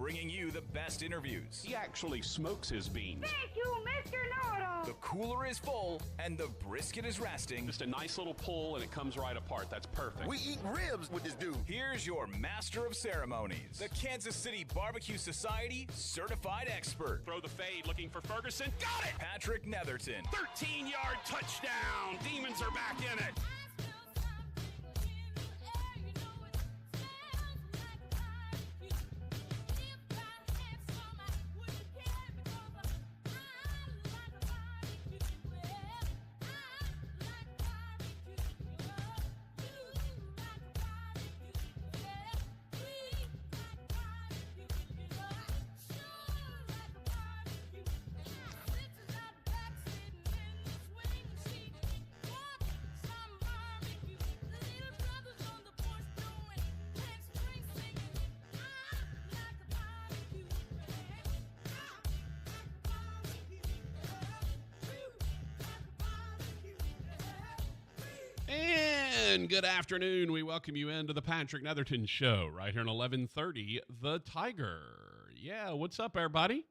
bringing you the best interviews. He actually smokes his beans. Thank you, Mr. Know-It-All. The cooler is full and the brisket is resting. Just a nice little pull and it comes right apart. That's perfect. We eat ribs with this dude. Here's your master of ceremonies, the Kansas City Barbecue Society certified expert, Throw the fade, looking for Ferguson. Got it! Patrick Netherton. 13-yard touchdown. Demons are back in it. And good afternoon. We welcome you into the Patrick Netherton Show right here on 1130 The Tiger. Yeah, what's up, everybody?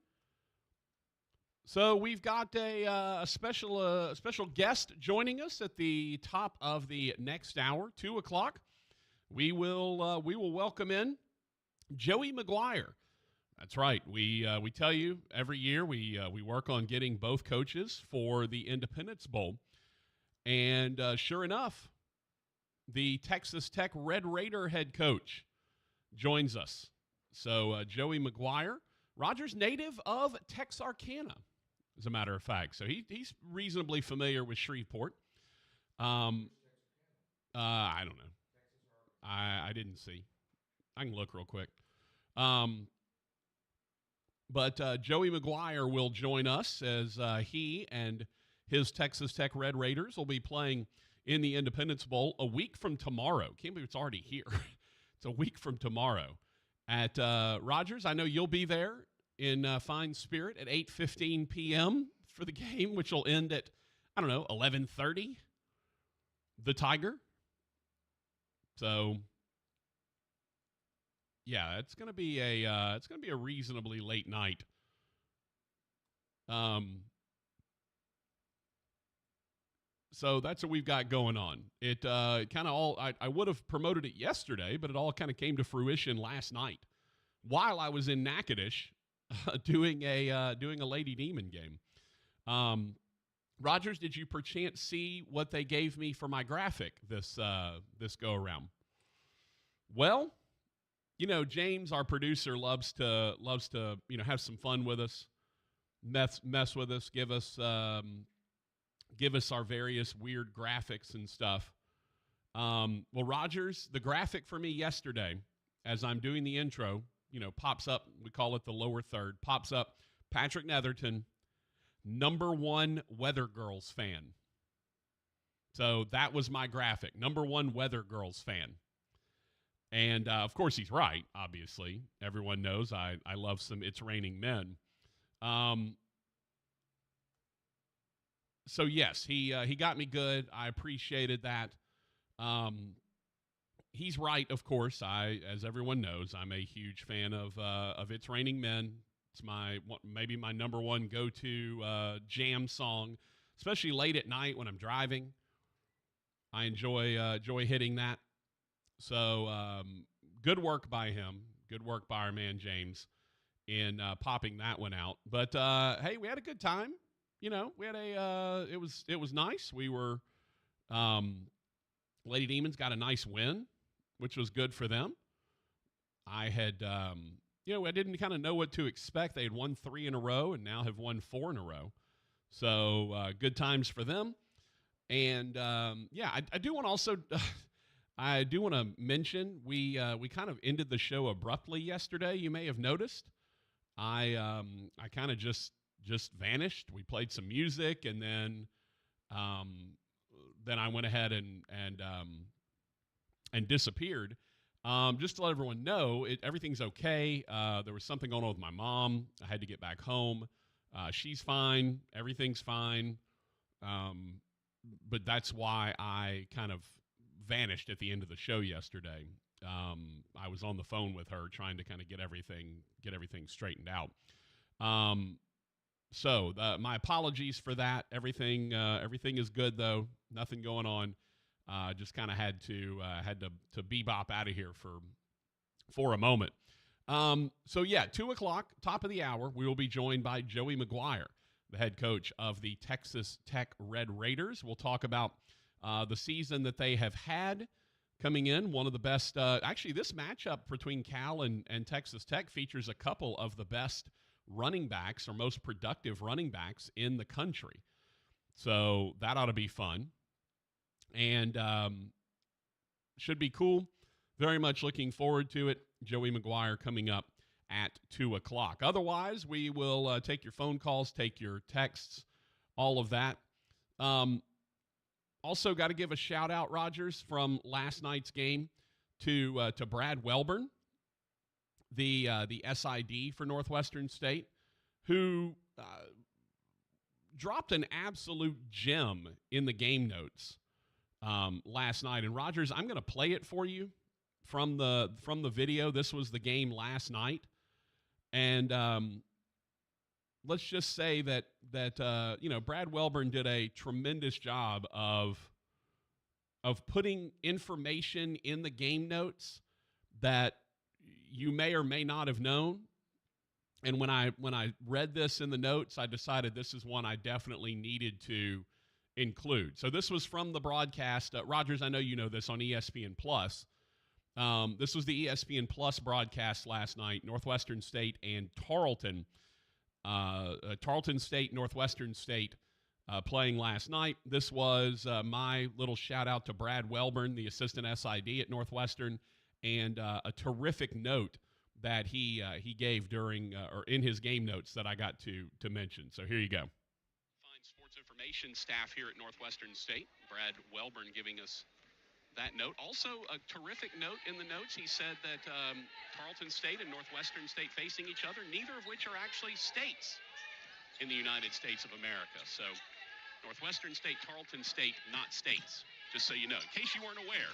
So we've got a special guest joining us at the top of the next hour, 2 o'clock. We will welcome in Joey McGuire. That's right. We tell you every year we work on getting both coaches for the Independence Bowl. And sure enough, the Texas Tech Red Raider head coach joins us. So Joey McGuire, Rogers native of Texarkana, as a matter of fact. So he's reasonably familiar with Shreveport. I don't know. I didn't see. I can look real quick. But Joey McGuire will join us as he and his Texas Tech Red Raiders will be playing in the Independence Bowl a week from tomorrow. Can't believe it's already here. It's a week from tomorrow at Rogers. I know you'll be there in fine spirit at 8:15 p.m. for the game, which will end at, 11:30. The Tiger. So, yeah, it's gonna be a reasonably late night. So that's what we've got going on. It kind of all, I would have promoted it yesterday, but it all kind of came to fruition last night while I was in Natchitoches doing a Lady Demon game. Rogers, did you perchance see what they gave me for my graphic this go around? Well, James, our producer, loves to have some fun with us, mess with us, give us our various weird graphics and stuff. Well, Rogers, the graphic for me yesterday, as I'm doing the intro, pops up, we call it the lower third, pops up, Patrick Netherton, #1 Weather Girls fan. So that was my graphic, #1 Weather Girls fan. And, of course, he's right, obviously. Everyone knows I love some It's Raining Men. So, yes, he got me good. I appreciated that. He's right, of course. As everyone knows, I'm a huge fan of It's Raining Men. It's maybe my #1 go-to jam song, especially late at night when I'm driving. I enjoy hitting that. So good work by him. Good work by our man James in popping that one out. But hey, we had a good time. We had it was nice. We were Lady Demons got a nice win, which was good for them. I had I didn't kind of know what to expect. They had won 3 in a row and now have won 4 in a row. So good times for them. And I do want to also I do want to mention we kind of ended the show abruptly yesterday. You may have noticed. I kind of just vanished. We played some music, and then I went ahead and disappeared. Just to let everyone know, everything's okay. There was something going on with my mom. I had to get back home. She's fine. Everything's fine. But that's why I kind of vanished at the end of the show yesterday. I was on the phone with her trying to kind of get everything straightened out. So my apologies for that. Everything is good though. Nothing going on. Just kind of had to bebop out of here for a moment. So yeah, 2:00, top of the hour, we will be joined by Joey McGuire, the head coach of the Texas Tech Red Raiders. We'll talk about the season that they have had coming in. One of the best, actually this matchup between Cal and Texas Tech features a couple of the best running backs or most productive running backs in the country. So that ought to be fun. And should be cool. Very much looking forward to it. Joey McGuire coming up at 2:00. Otherwise, we will take your phone calls, take your texts, all of that. Also, got to give a shout out, Rogers, from last night's game to Brad Welburn, the SID for Northwestern State, who dropped an absolute gem in the game notes last night. And Rogers, I'm going to play it for you from the video. This was the game last night, and let's just say that Brad Welburn did a tremendous job of putting information in the game notes that you may or may not have known. And when I read this in the notes, I decided this is one I definitely needed to include. So this was from the broadcast. Rogers, I know you know this, on ESPN Plus. This was the ESPN Plus broadcast last night, Northwestern State and Tarleton. Tarleton State, Northwestern State playing last night. This was my little shout out to Brad Welburn, the assistant SID at Northwestern, and a terrific note that he gave during or in his game notes that I got to mention. So here you go. Fine sports information staff here at Northwestern State. Brad Welburn giving us that note. Also, a terrific note in the notes. He said that Tarleton State and Northwestern State facing each other, neither of which are actually states in the United States of America. So Northwestern State, Tarleton State, not states, just so you know, in case you weren't aware.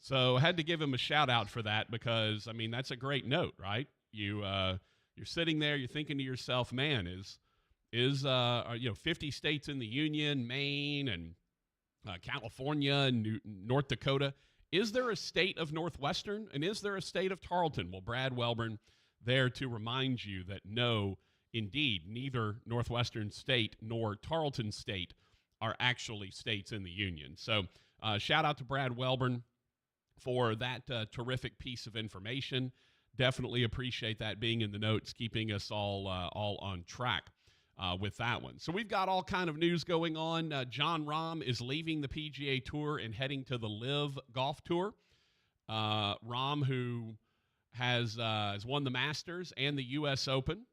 So I had to give him a shout out for that because, I mean, that's a great note, right? You're sitting there, you're thinking to yourself, man, is 50 states in the union, Maine and California and North Dakota. Is there a state of Northwestern, and is there a state of Tarleton? Well, Brad Welburn there to remind you that no, indeed, neither Northwestern State nor Tarleton State are actually states in the union. So shout out to Brad Welburn for that terrific piece of information. Definitely appreciate that being in the notes, keeping us all on track with that one. So we've got all kind of news going on. Jon Rahm is leaving the PGA Tour and heading to the LIV Golf Tour. Rahm, who has won the Masters and the U.S. Open,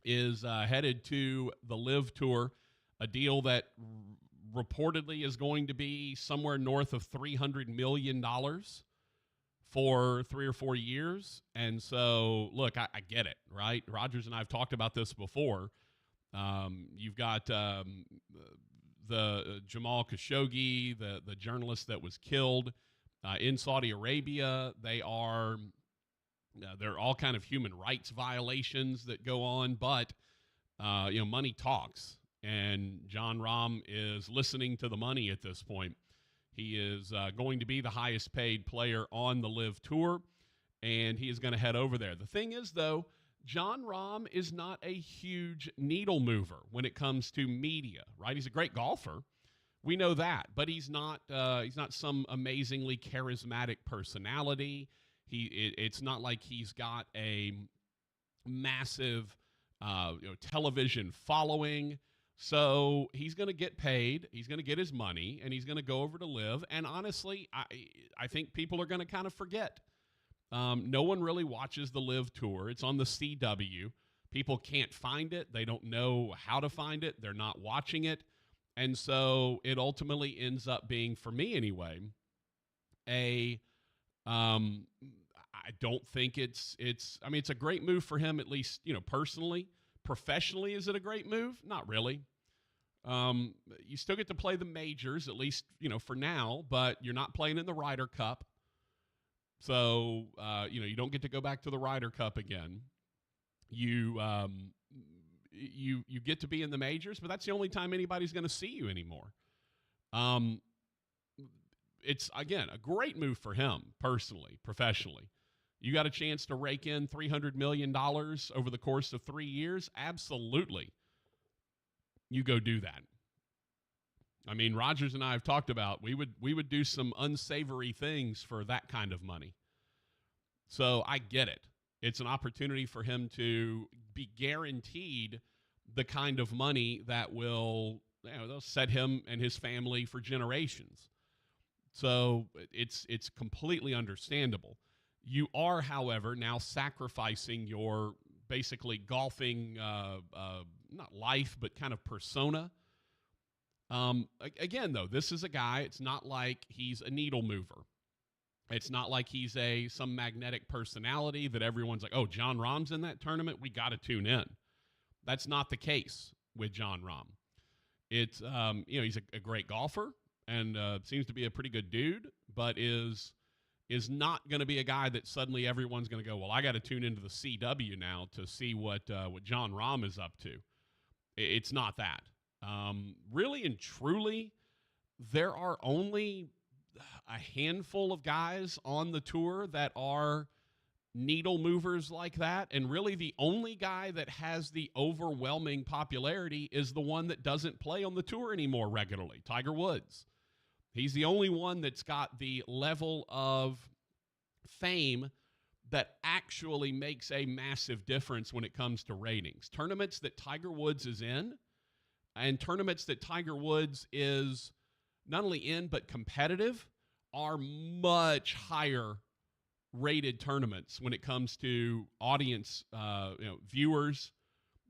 is headed to the LIV Tour, a deal that reportedly is going to be somewhere north of $300 million for 3 or 4 years. And so, look, I get it, right? Rogers and I have talked about this before. You've got the Jamal Khashoggi, the journalist that was killed in Saudi Arabia. There are all kind of human rights violations that go on, but money talks, and Jon Rahm is listening to the money at this point. He is going to be the highest paid player on the LIV Tour, and he is going to head over there. The thing is, though, Jon Rahm is not a huge needle mover when it comes to media, right? He's a great golfer. We know that, but he's not some amazingly charismatic personality. It's not like he's got a massive television following. So he's going to get paid, he's going to get his money, and he's going to go over to LIV. And honestly, I think people are going to kind of forget. No one really watches the LIV Tour. It's on the CW. People can't find it. They don't know how to find it. They're not watching it. And so it ultimately ends up being, for me anyway, I don't think it's a great move for him, at least, personally. Professionally, is it a great move? Not really. You still get to play the majors, at least, for now, but you're not playing in the Ryder Cup. So, you don't get to go back to the Ryder Cup again. You get to be in the majors, but that's the only time anybody's going to see you anymore. It's, again, a great move for him personally, professionally. You got a chance to rake in $300 million over the course of 3 years? Absolutely. You go do that. I mean, Rogers and I have talked about we would do some unsavory things for that kind of money. So I get it. It's an opportunity for him to be guaranteed the kind of money that will they'll set him and his family for generations. So it's completely understandable. You are, however, now sacrificing your basically golfing, not life, but kind of persona. Again, though, this is a guy, it's not like he's a needle mover. It's not like he's some magnetic personality that everyone's like, oh, Jon Rahm's in that tournament, we got to tune in. That's not the case with Jon Rahm. It's, he's a great golfer and seems to be a pretty good dude, but is not going to be a guy that suddenly everyone's going to go, well, I got to tune into the CW now to see what Jon Rahm is up to. It's not that. Really and truly, there are only a handful of guys on the tour that are needle movers like that, and really the only guy that has the overwhelming popularity is the one that doesn't play on the tour anymore regularly, Tiger Woods. He's the only one that's got the level of fame that actually makes a massive difference when it comes to ratings. Tournaments that Tiger Woods is in, and tournaments that Tiger Woods is not only in but competitive, are much higher rated tournaments when it comes to audience, viewers,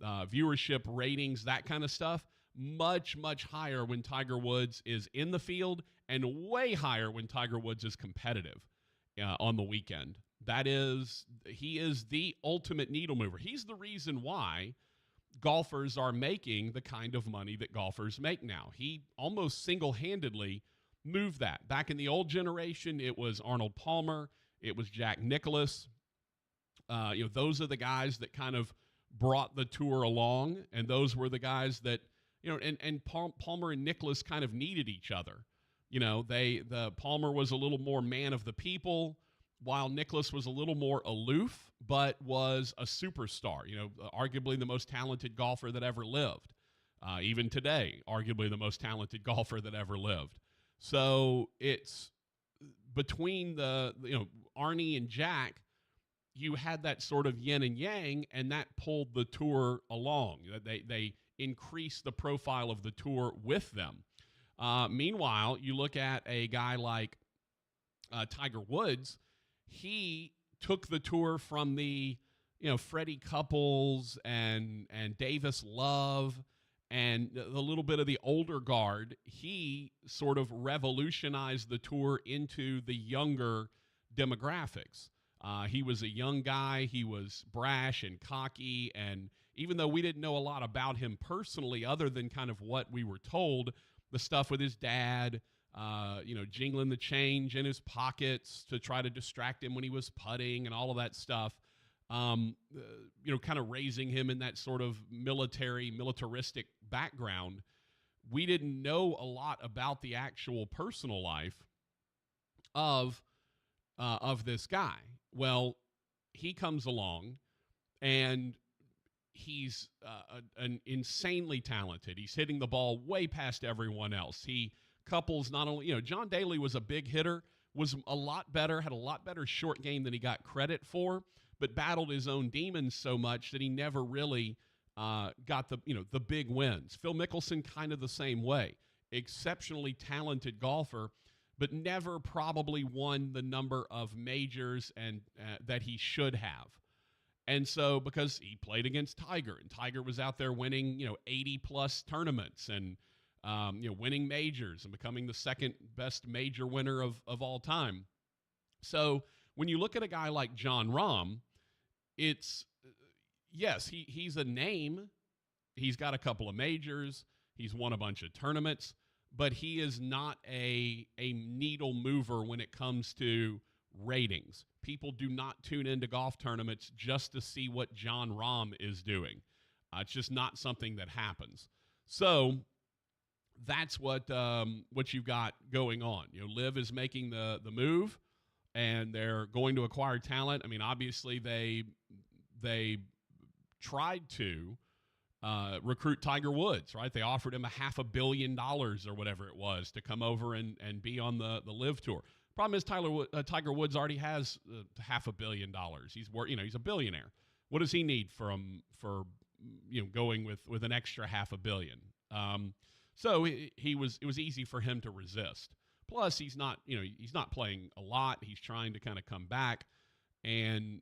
viewership ratings, that kind of stuff. Much, much higher when Tiger Woods is in the field, and way higher when Tiger Woods is competitive on the weekend. He is the ultimate needle mover. He's the reason why golfers are making the kind of money that golfers make now. He almost single-handedly moved that. Back in the old generation, it was Arnold Palmer, it was Jack Nicklaus. Those are the guys that kind of brought the tour along, and those were the guys that, and Palmer and Nicklaus kind of needed each other. The Palmer was a little more man of the people, while Nicklaus was a little more aloof, but was a superstar, arguably the most talented golfer that ever lived. Even today, arguably the most talented golfer that ever lived. So it's between Arnie and Jack, you had that sort of yin and yang, and that pulled the tour along. They increased the profile of the tour with them. Meanwhile, you look at a guy like Tiger Woods. He took the tour from the Freddie Couples and Davis Love and a little bit of the older guard. He sort of revolutionized the tour into the younger demographics. He was a young guy. He was brash and cocky, and even though we didn't know a lot about him personally other than kind of what we were told, the stuff with his dad, jingling the change in his pockets to try to distract him when he was putting and all of that stuff, kind of raising him in that sort of militaristic background. We didn't know a lot about the actual personal life of this guy. Well, he comes along, and he's an insanely talented. He's hitting the ball way past everyone else. He couples not only, John Daly was a big hitter, was a lot better, had a lot better short game than he got credit for, but battled his own demons so much that he never really got the big wins. Phil Mickelson, kind of the same way. Exceptionally talented golfer, but never probably won the number of majors and that he should have. And so, because he played against Tiger, and Tiger was out there winning, 80-plus tournaments and, winning majors and becoming the second best major winner of all time. So when you look at a guy like Jon Rahm, it's, yes, he's a name. He's got a couple of majors. He's won a bunch of tournaments, but he is not a needle mover when it comes to ratings. People do not tune into golf tournaments just to see what Jon Rahm is doing. It's just not something that happens. So that's what you've got going on. Liv is making the move, and they're going to acquire talent. I mean, obviously they tried to recruit Tiger Woods, right? They offered him $500 million or whatever it was to come over and be on the Liv Tour. Problem is Tiger Woods already has $500 million. He's a billionaire. What does he need for going with an extra $500 million? So it was easy for him to resist. Plus, he's not playing a lot. He's trying to kind of come back, and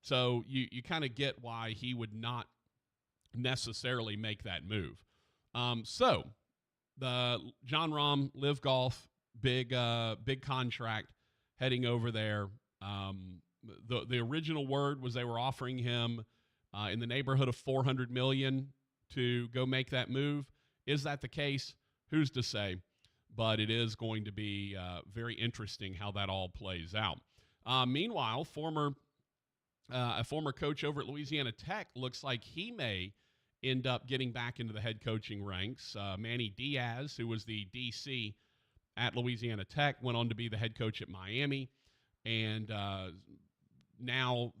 so you kind of get why he would not necessarily make that move. So the Jon Rahm Live Golf big contract heading over there. The original word was they were offering him in the neighborhood of $400 million to go make that move. Is that the case? Who's to say? But it is going to be very interesting how that all plays out. Meanwhile, a former coach over at Louisiana Tech looks like he may end up getting back into the head coaching ranks. Manny Diaz, who was the DC at Louisiana Tech, went on to be the head coach at Miami, and now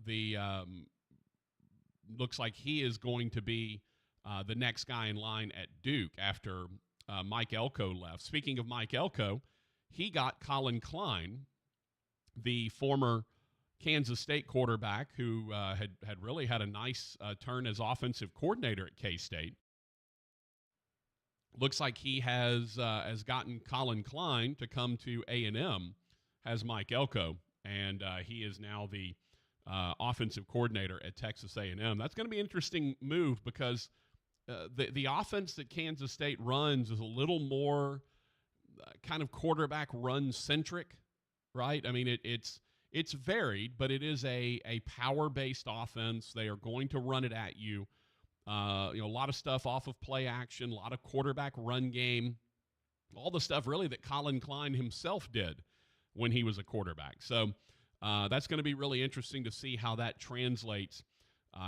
looks like he is going to be the next guy in line at Duke after Mike Elko left. Speaking of Mike Elko, he got Colin Klein, the former Kansas State quarterback who had really had a nice turn as offensive coordinator at K-State. Looks like he has gotten Colin Klein to come to A&M, has Mike Elko, and he is now the offensive coordinator at Texas A&M. That's going to be an interesting move because the offense that Kansas State runs is a little more kind of quarterback run-centric, right? I mean, it's varied, but it is a power-based offense. They are going to run it at you. A lot of stuff off of play action, a lot of quarterback run game, all the stuff really that Colin Klein himself did when he was a quarterback. So that's going to be really interesting to see how that translates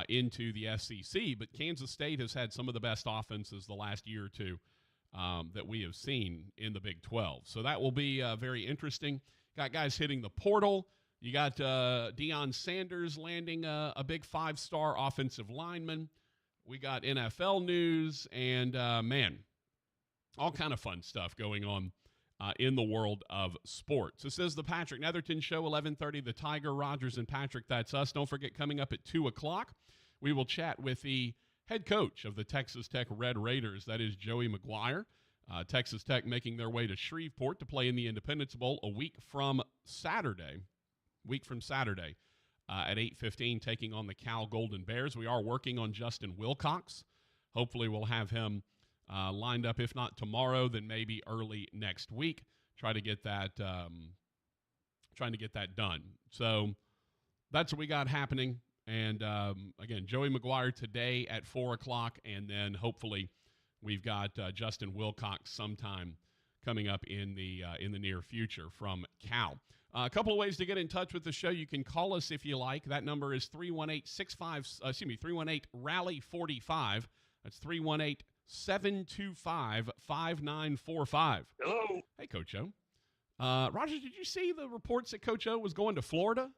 into the SEC. But Kansas State has had some of the best offenses the last year or two that we have seen in the Big 12. So that will be very interesting. Got guys hitting the portal. You got Deion Sanders landing a big 5-star offensive lineman. We got NFL news and, all kind of fun stuff going on in the world of sports. This is the Patrick Netherton Show, 11:30, the Tiger, Rogers, and Patrick. That's us. Don't forget, coming up at 2 o'clock, we will chat with the head coach of the Texas Tech Red Raiders. That is Joey McGuire. Texas Tech making their way to Shreveport to play in the Independence Bowl a week from Saturday. At 8:15, taking on the Cal Golden Bears. We are working on Justin Wilcox. Hopefully we'll have him lined up, if not tomorrow, then maybe early next week. Trying to get that done. So that's what we got happening. And, again, Joey McGuire today at 4 o'clock, and then hopefully we've got Justin Wilcox sometime coming up in the near future from Cal. A couple of ways to get in touch with the show. You can call us if you like. That number is 318-RALLY-45. That's 318-725-5945. Hello. Hey, Coach O. Roger, did you see the reports that Coach O was going to Florida?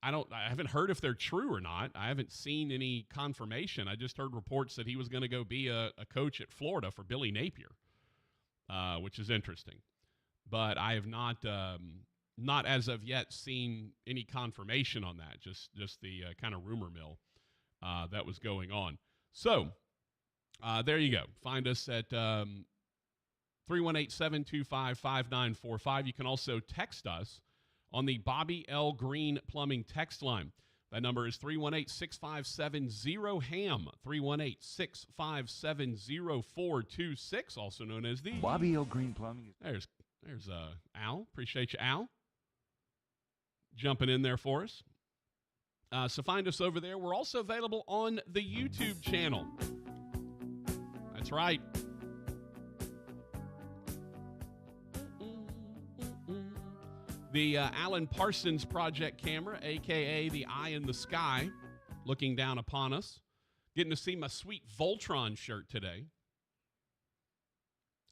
I haven't heard if they're true or not. I haven't seen any confirmation. I just heard reports that he was going to go be a coach at Florida for Billy Napier, which is interesting. But I have not as of yet seen any confirmation on that, just the kind of rumor mill that was going on. So there you go. Find us at 318-725-5945. You can also text us on the Bobby L. Green Plumbing text line. That number is 318-657-0HAM, 318-657-0426, also known as the Bobby L. Green Plumbing. There's Al. Appreciate you, Al, jumping in there for us. So find us over there. We're also available on the YouTube channel. That's right. The Alan Parsons Project camera, a.k.a. the eye in the sky, looking down upon us. Getting to see my sweet Voltron shirt today.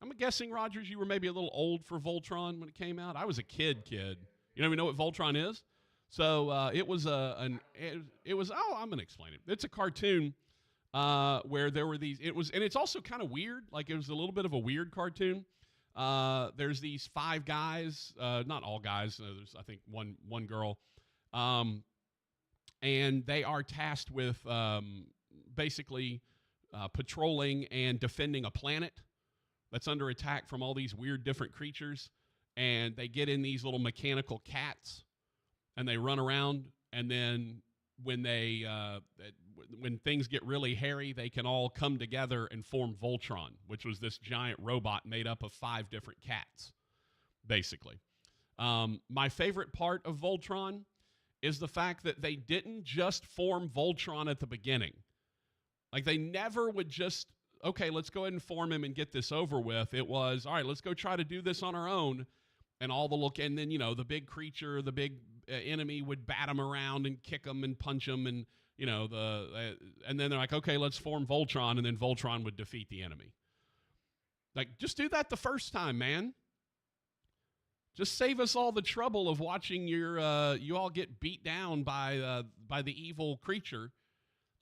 I'm guessing, Rogers, you were maybe a little old for Voltron when it came out. I was a kid. You don't even know what Voltron is? So it was I'm going to explain it. It's a cartoon where there were these, and it's also kind of weird. Like, it was a little bit of a weird cartoon. There's these 5 guys, not all guys. There's, I think, one girl. And they are tasked with basically patrolling and defending a planet that's under attack from all these weird different creatures. And they get in these little mechanical cats, and they run around. And then when things get really hairy, they can all come together and form Voltron, which was this giant robot made up of 5 different cats, basically. My favorite part of Voltron is the fact that they didn't just form Voltron at the beginning. Like, they never would just, okay, let's go ahead and form him and get this over with. It was, all right, let's go try to do this on our own. And and then, the big creature, the big enemy would bat him around and kick him and punch him. And, and then they're like, okay, let's form Voltron. And then Voltron would defeat the enemy. Like, just do that the first time, man. Just save us all the trouble of watching you all get beat down by the evil creature.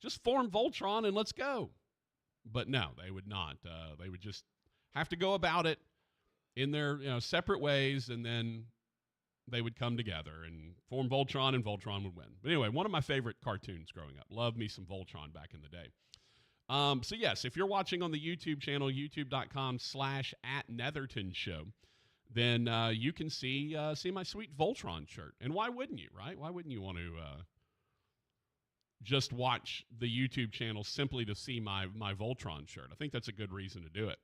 Just form Voltron and let's go. But no, they would not. They would just have to go about it in their separate ways, and then they would come together and form Voltron, and Voltron would win. But anyway, one of my favorite cartoons growing up. Loved me some Voltron back in the day. So yes, if you're watching on the YouTube channel, youtube.com/@Netherton Show, then you can see my sweet Voltron shirt. And why wouldn't you, right? Why wouldn't you want to just watch the YouTube channel simply to see my Voltron shirt? I think that's a good reason to do it.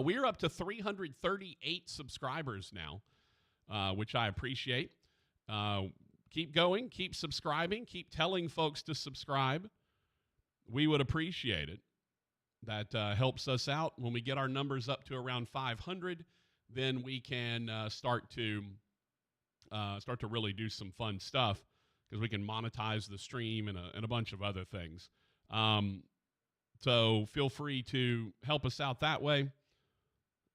We are up to 338 subscribers now, which I appreciate. Keep going, keep subscribing, keep telling folks to subscribe. We would appreciate it. That helps us out. When we get our numbers up to around 500, then we can start to really do some fun stuff, because we can monetize the stream and a bunch of other things. So feel free to help us out that way.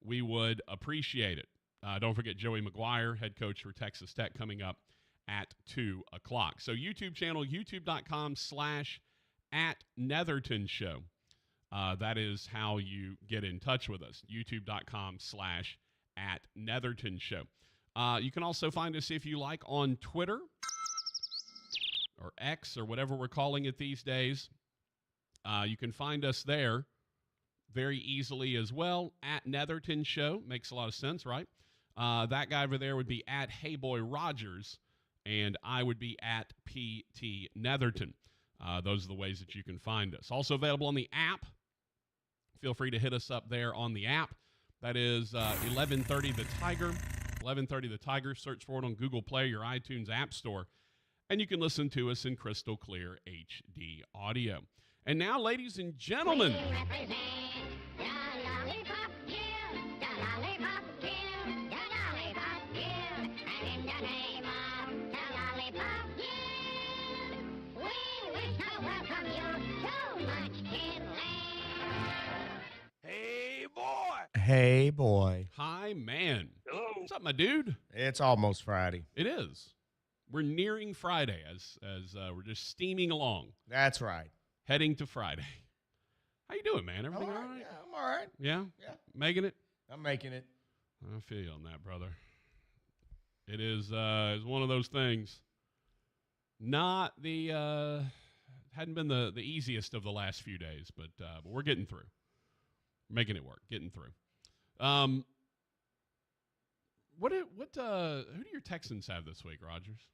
We would appreciate it. Don't forget Joey McGuire, head coach for Texas Tech, coming up at 2 o'clock. So YouTube channel, youtube.com/@Netherton Show. That is how you get in touch with us, youtube.com/@Netherton Show. You can also find us, if you like, on Twitter or X or whatever we're calling it these days. You can find us there very easily as well, @Netherton Show. Makes a lot of sense, right? That guy over there would be @HeyBoyRogers, and I would be @PT Netherton. Those are the ways that you can find us. Also available on the app. Feel free to hit us up there on the app. That is 1130 The Tiger. 1130 The Tiger. Search for it on Google Play, your iTunes App Store. And you can listen to us in crystal clear HD audio. And now, ladies and gentlemen, Hey, boy. hi, man. Hello. What's up, my dude? It's almost Friday. It is. We're nearing Friday as we're just steaming along, That's right. heading to Friday. How you doing, man? Everything all right? Yeah, I'm all right. Yeah? Yeah. Making it? I'm making it. I feel you on that, brother. It is one of those things. Not the hadn't been the easiest of the last few days, but we're getting through. Making it work, getting through. Who do your Texans have this week, Rogers?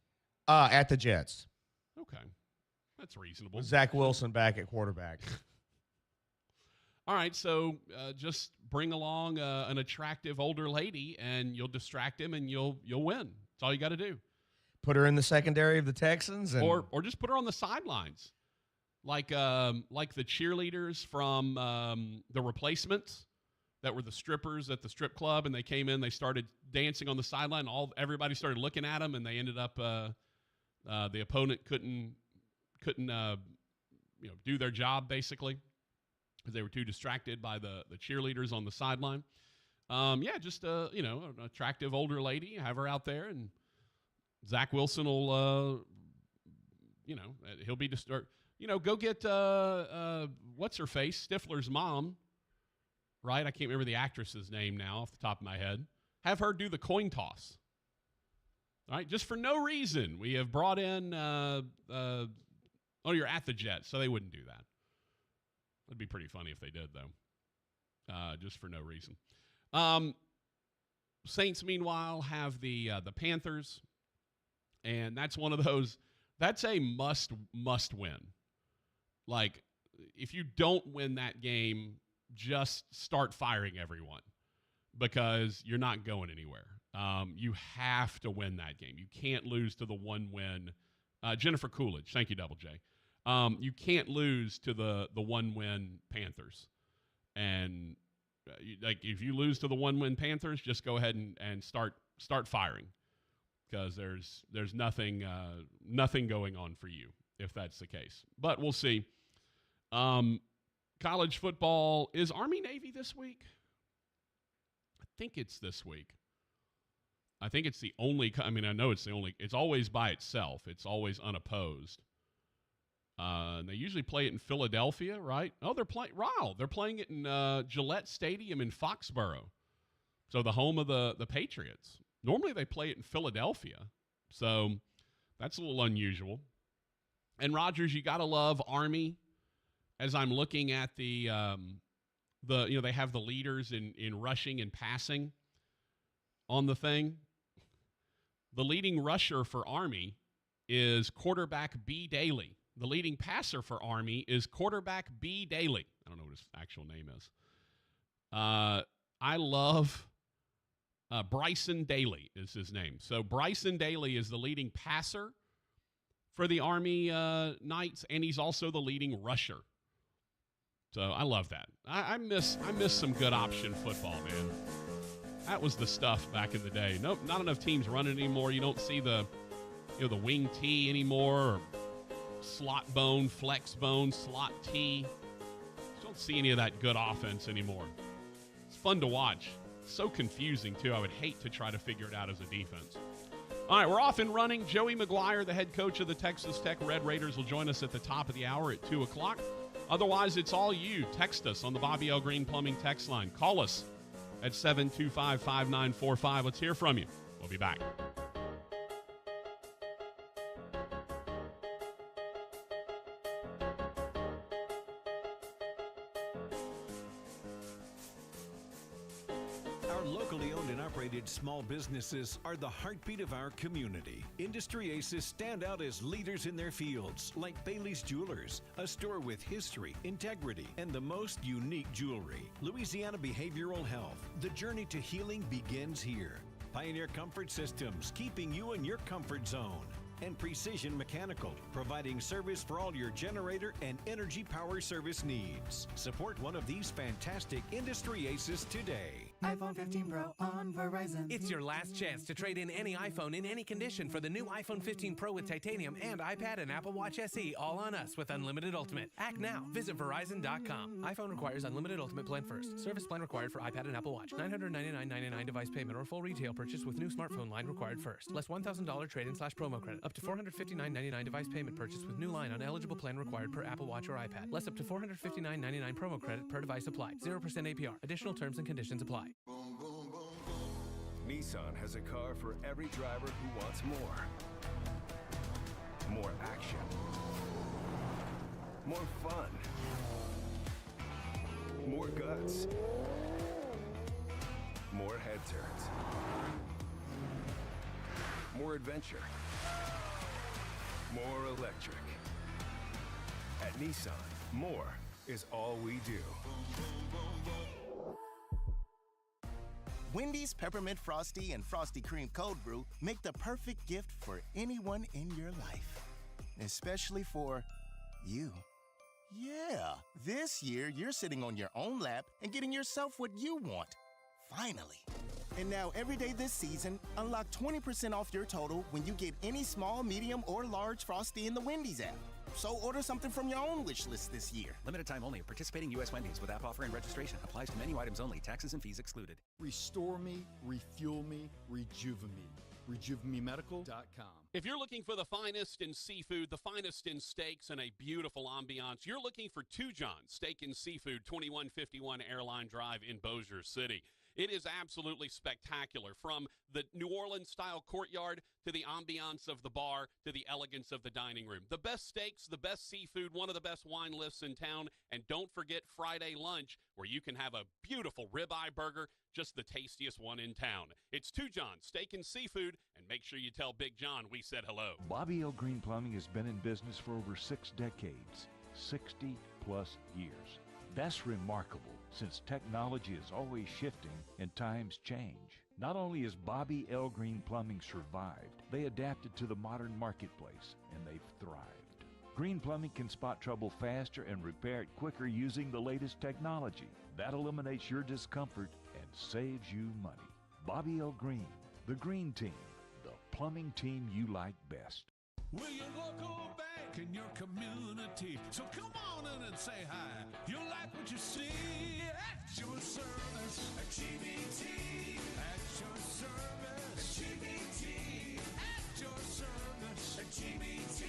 At the Jets. Okay. That's reasonable. Zach Wilson back at quarterback. All right, so just bring along an attractive older lady, and you'll distract him, and you'll win. That's all you got to do. Put her in the secondary of the Texans, and Or just put her on the sidelines, like the cheerleaders from The Replacements that were the strippers at the strip club, and they came in, they started dancing on the sideline. Everybody started looking at them, and they ended up the opponent couldn't do their job basically because they were too distracted by the cheerleaders on the sideline. Just an attractive older lady. Have her out there, and Zach Wilson will he'll be disturbed. Go get what's her face, Stifler's mom. Right, I can't remember the actress's name now off the top of my head. Have her do the coin toss. All right, just for no reason. We have brought in, you're at the Jets, so they wouldn't do that. That'd be pretty funny if they did, though, just for no reason. Saints, meanwhile, have the Panthers, and that's one of those, that's a must win. Like, if you don't win that game, just start firing everyone because you're not going anywhere. You have to win that game. You can't lose to the one win. Jennifer Coolidge, thank you, Double J. You can't lose to the one win Panthers. And if you lose to the one win Panthers, just go ahead and start firing because there's nothing going on for you if that's the case. But we'll see. College football, is Army-Navy this week? I think it's this week. I think it's the only, I know it's the only, it's always by itself. It's always unopposed. They usually play it in Philadelphia, right? Oh, they're playing it in Gillette Stadium in Foxborough. So the home of the Patriots. Normally they play it in Philadelphia. So that's a little unusual. And Rogers, you got to love Army. As I'm looking at they have the leaders in rushing and passing on the thing. The leading rusher for Army is quarterback B. Daly. The leading passer for Army is quarterback B. Daly. I don't know what his actual name is. I love Bryson Daly is his name. So Bryson Daly is the leading passer for the Army Knights, and he's also the leading rusher. So I love that. I miss some good option football, man. That was the stuff back in the day. Nope, not enough teams running anymore. You don't see the wing T anymore, or slot bone, flex bone, slot T. You don't see any of that good offense anymore. It's fun to watch. It's so confusing too. I would hate to try to figure it out as a defense. All right, we're off and running. Joey McGuire, the head coach of the Texas Tech Red Raiders, will join us at the top of the hour at 2 o'clock. Otherwise, it's all you. Text us on the Bobby L. Green Plumbing text line. Call us at 725-5945. Let's hear from you. We'll be back. Locally owned and operated small businesses are the heartbeat of our community. Industry aces stand out as leaders in their fields, like Bailey's Jewelers, a store with history, integrity, and the most unique jewelry. Louisiana Behavioral Health. The journey to healing begins here. Pioneer Comfort Systems, keeping you in your comfort zone. And Precision Mechanical, providing service for all your generator and energy power service needs. Support one of these fantastic industry aces today. iPhone 15 Pro on Verizon. It's your last chance to trade in any iPhone in any condition for the new iPhone 15 Pro with titanium and iPad and Apple Watch SE, all on us with Unlimited Ultimate. Act now. Visit Verizon.com. iPhone requires Unlimited Ultimate plan first. Service plan required for iPad and Apple Watch. $999.99 device payment or full retail purchase with new smartphone line required first. Less $1,000 trade-in/promo credit. Up to $459.99 device payment purchase with new line on eligible plan required per Apple Watch or iPad. Less up to $459.99 promo credit per device applied. 0% APR. Additional terms and conditions apply. Nissan has a car for every driver who wants more. More action. More fun. More guts. More head turns. More adventure. More electric. At Nissan, more is all we do. Wendy's Peppermint Frosty and Frosty Cream Cold Brew make the perfect gift for anyone in your life. Especially for you. Yeah, this year you're sitting on your own lap and getting yourself what you want. Finally. And now every day this season, unlock 20% off your total when you get any small, medium, or large Frosty in the Wendy's app. So order something from your own wish list this year. Limited time only. Participating U.S. Wendy's with app offer and registration. Applies to menu items only. Taxes and fees excluded. Restore me, refuel me, rejuvenate me. RejuveMeMedical.com. If you're looking for the finest in seafood, the finest in steaks, and a beautiful ambiance, you're looking for Two John's Steak and Seafood, 2151 Airline Drive in Bossier City. It is absolutely spectacular, from the New Orleans-style courtyard to the ambiance of the bar to the elegance of the dining room. The best steaks, the best seafood, one of the best wine lists in town, and don't forget Friday lunch, where you can have a beautiful ribeye burger, just the tastiest one in town. It's Two John's Steak and Seafood, and make sure you tell Big John we said hello. Bobby L. Green Plumbing has been in business for over 6 decades, 60-plus years. That's remarkable, since technology is always shifting and times change. Not only has Bobby L. Green Plumbing survived, they adapted to the modern marketplace, and they've thrived. Green Plumbing can spot trouble faster and repair it quicker using the latest technology. That eliminates your discomfort and saves you money. Bobby L. Green, the Green Team, the plumbing team you like best. We're your local bank in your community, so come on in and say hi. You'll like what you see at your service. At GBT, at your service. At GBT, at your service. At GBT,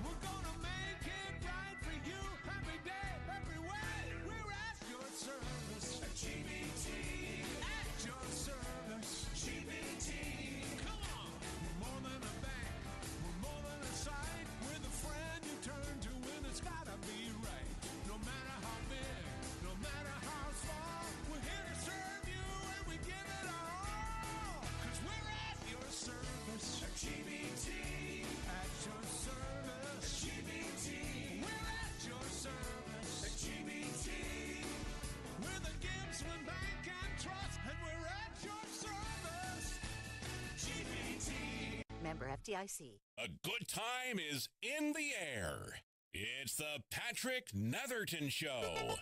we're gonna make it right for you every day, every way. We're at your service. At GBT, at your service. GBT, come on. We're more than a bank. More than a site, we're the friend you turn to when it's gotta be right. No matter how big, no matter how small, we're here to serve you and we give it our all. 'Cause we're at your service. At GBT, at your service. At GBT, we're at your service. At GBT, we're the Gibbsman Bank and Trust, and we're at your service. GBT. Member FDIC. A good time is in the air. It's the Patrick Netherton Show.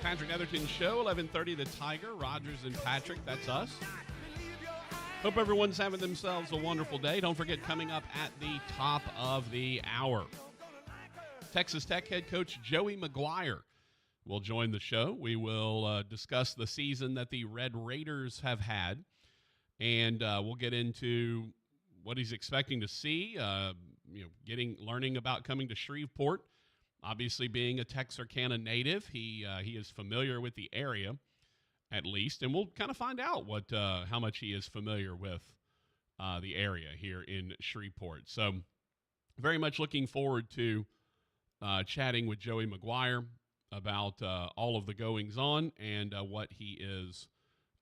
Patrick Netherton Show, 11:30, The Tiger, Rogers and Patrick, that's us. Hope everyone's having themselves a wonderful day. Don't forget, coming up at the top of the hour, Texas Tech head coach Joey McGuire will join the show. We will discuss the season that the Red Raiders have had, and we'll get into what he's expecting to see, learning about coming to Shreveport. Obviously, being a Texarkana native, he is familiar with the area, at least, and we'll kind of find out how much he is familiar with the area here in Shreveport. So, very much looking forward to chatting with Joey McGuire about all of the goings on and what he is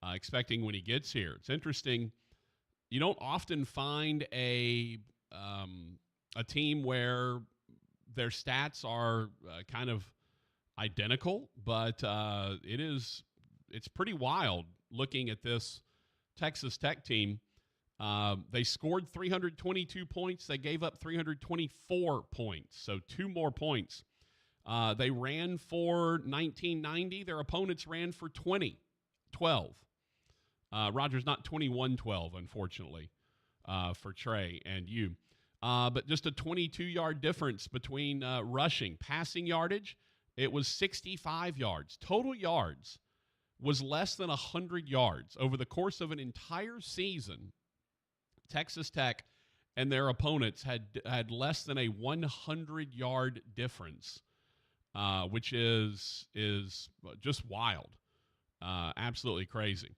expecting when he gets here. It's interesting. You don't often find a team where their stats are kind of identical, but it's pretty wild looking at this Texas Tech team. They scored 322 points. They gave up 324 points, so 2 more points. They ran for 1990. Their opponents ran for 2012. Rogers not 21-12, unfortunately, for Trey and you. But just a 22-yard difference between rushing. Passing yardage, it was 65 yards. Total yards was less than 100 yards. Over the course of an entire season, Texas Tech and their opponents had less than a 100-yard difference, which is just wild. Absolutely crazy.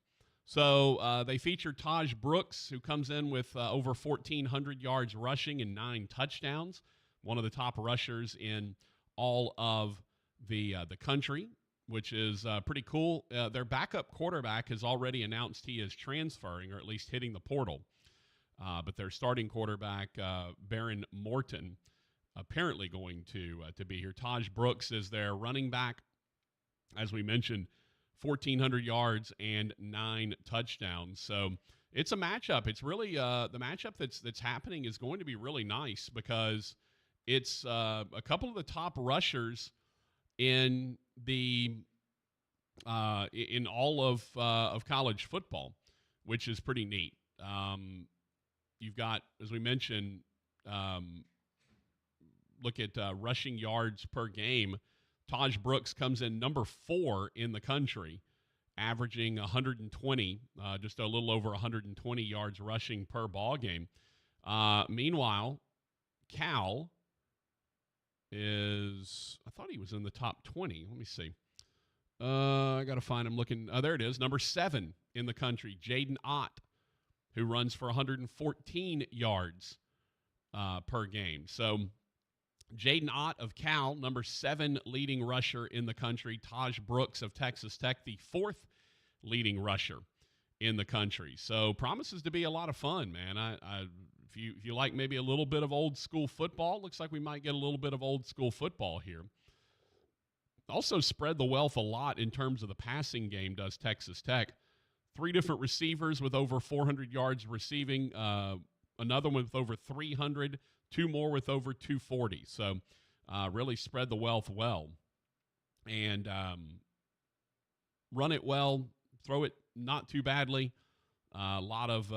So they feature Taj Brooks, who comes in with over 1,400 yards rushing and 9 touchdowns, one of the top rushers in all of the country. which is pretty cool. Their backup quarterback has already announced he is transferring, or at least hitting the portal. But their starting quarterback, Baron Morton, apparently going to be here. Taj Brooks is their running back. As we mentioned, 1,400 yards and 9 touchdowns. So it's a matchup. It's really the matchup that's happening is going to be really nice because it's a couple of the top rushers in the in all of college football, which is pretty neat. You've got, as we mentioned, look at rushing yards per game. Taj Brooks comes in number 4 in the country, averaging 120, just a little over 120 yards rushing per ball game. Meanwhile, Cal is, I thought he was in the top 20. Let me see. I got to find him looking. There it is, number 7 in the country, Jaden Ott, who runs for 114 yards per game. So Jaden Ott of Cal, number 7 leading rusher in the country. Taj Brooks of Texas Tech, the 4th leading rusher in the country. So promises to be a lot of fun, man. If you like maybe a little bit of old school football, looks like we might get a little bit of old school football here. Also spread the wealth a lot in terms of the passing game, does Texas Tech. 3 different receivers with over 400 yards receiving, another one with over 300, 2 more with over 240. So really spread the wealth well. And run it well, throw it not too badly. A lot of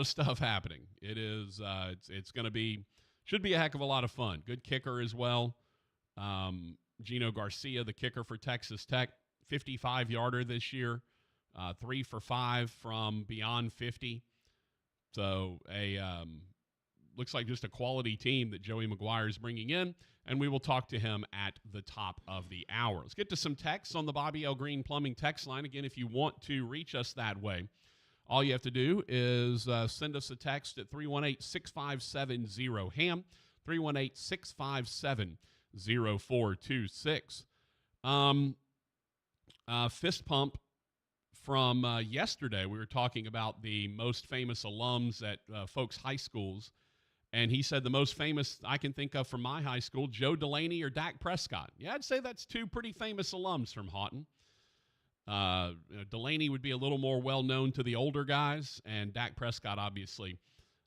stuff happening. It is it's going to be, should be a heck of a lot of fun. Good kicker as well. Gino Garcia, the kicker for Texas Tech, 55-yarder this year, 3 for 5 from beyond 50. So looks like just a quality team that Joey McGuire is bringing in, and we will talk to him at the top of the hour. Let's get to some texts on the Bobby L. Green Plumbing text line. Again, if you want to reach us that way, all you have to do is send us a text at 318-657-0HAM, 318-657-0426. Fist pump from yesterday. We were talking about the most famous alums at folks' high schools, and he said the most famous I can think of from my high school, Joe Delaney or Dak Prescott. Yeah, I'd say that's 2 pretty famous alums from Houghton. Delaney would be a little more well-known to the older guys, and Dak Prescott, obviously,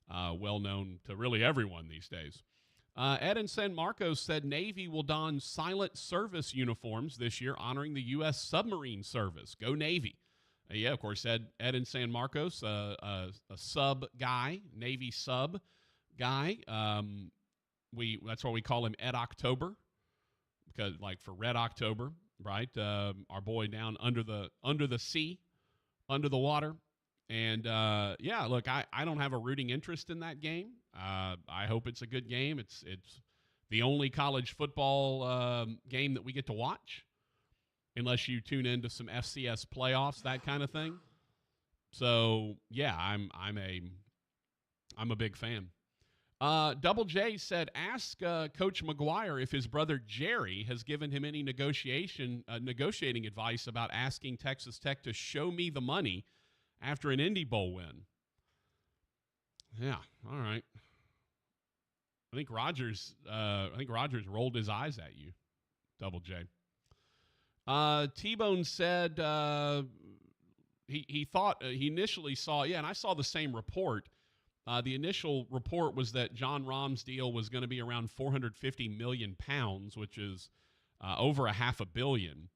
well-known to really everyone these days. Ed in San Marcos said Navy will don silent service uniforms this year, honoring the U.S. submarine service. Go Navy. Yeah, of course, Ed in San Marcos, a sub guy, Navy sub guy. That's why we call him Ed October, because like for Red October, right? Our boy down under the sea, under the water. And, yeah, look, I don't have a rooting interest in that game. I hope it's a good game. It's the only college football game that we get to watch, unless you tune into some FCS playoffs, that kind of thing. So, yeah, I'm a big fan. Double J said, ask Coach McGuire if his brother Jerry has given him any negotiating advice about asking Texas Tech to show me the money after an Indy Bowl win. Yeah, all right. I think Rogers rolled his eyes at you, Double J. T-Bone said he thought he initially saw, and I saw the same report. The initial report was that John Rahm's deal was going to be around 450 million pounds, which is over $500 million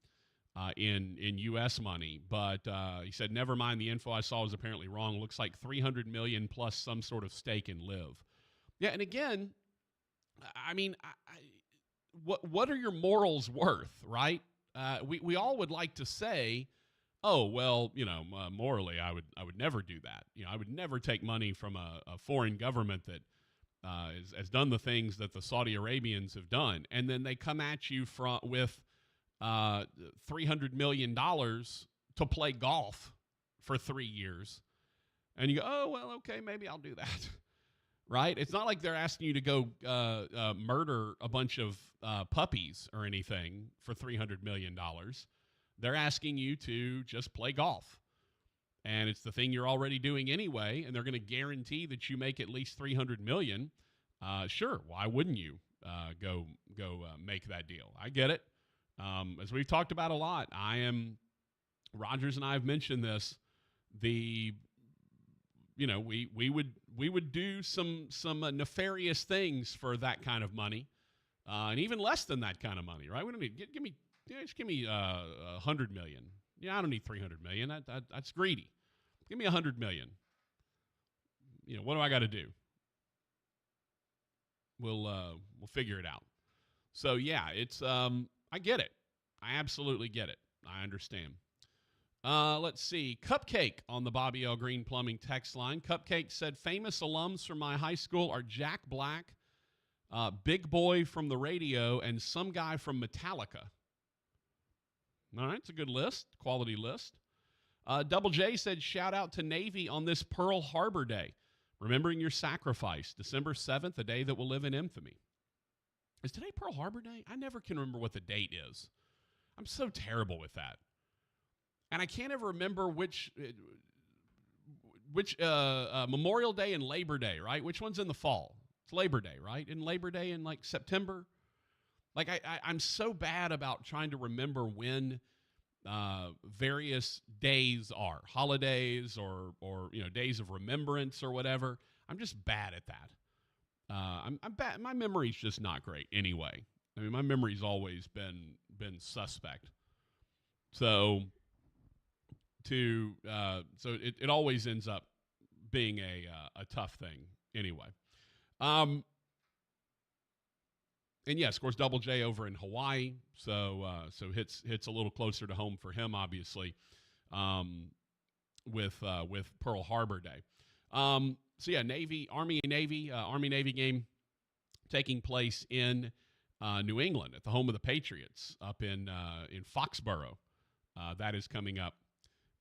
in U.S. money. But he said, never mind, the info I saw was apparently wrong. Looks like 300 million plus some sort of stake in Liv. Yeah, and again, I mean, what are your morals worth, right? We all would like to say, oh, well, morally, I would never do that. I would never take money from a foreign government that has done the things that the Saudi Arabians have done. And then they come at you with $300 million to play golf for 3 years. And you go, oh, well, okay, maybe I'll do that. right? It's not like they're asking you to go murder a bunch of puppies or anything for $300 million. They're asking you to just play golf. And it's the thing you're already doing anyway, and they're going to guarantee that you make at least $300 million. Sure, why wouldn't you go make that deal? I get it. As we've talked about a lot, Rogers and I have mentioned this. We would do some nefarious things for that kind of money, and even less than that kind of money, right? We don't need just give me $100 million. Yeah, I don't need $300 million. That's greedy. Give me $100 million. What do I got to do? We'll figure it out. So yeah, it's I get it. I absolutely get it. I understand. Let's see. Cupcake on the Bobby L. Green Plumbing text line. Cupcake said, famous alums from my high school are Jack Black, Big Boy from the radio, and some guy from Metallica. All right, it's a good list, quality list. Double J said, shout out to Navy on this Pearl Harbor Day. Remembering your sacrifice, December 7th, a day that will live in infamy. Is today Pearl Harbor Day? I never can remember what the date is. I'm so terrible with that. And I can't ever remember which Memorial Day and Labor Day, right? Which one's in the fall? It's Labor Day, right? Isn't Labor Day in like September? Like I'm so bad about trying to remember when various days are, holidays or days of remembrance or whatever. I'm just bad at that. I'm bad. My memory's just not great anyway. I mean, my memory's always been suspect. So it always ends up being a tough thing anyway. And yes, of course, Double J over in Hawaii, so hits a little closer to home for him, obviously, with Pearl Harbor Day. So yeah, Army Navy game taking place in New England at the home of the Patriots up in Foxborough. That is coming up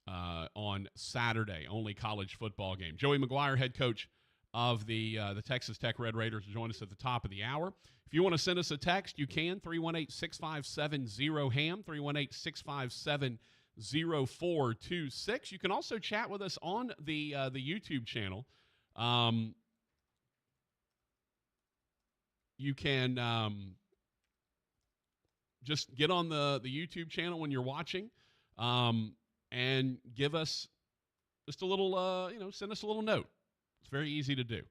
on Saturday. Only college football game. Joey McGuire, head coach of the Texas Tech Red Raiders, will join us at the top of the hour. If you want to send us a text, you can, 318-657-0HAM, 318-657-0426. You can also chat with us on the YouTube channel. You can just get on the YouTube channel when you're watching and give us just a little, send us a little note. It's very easy to do.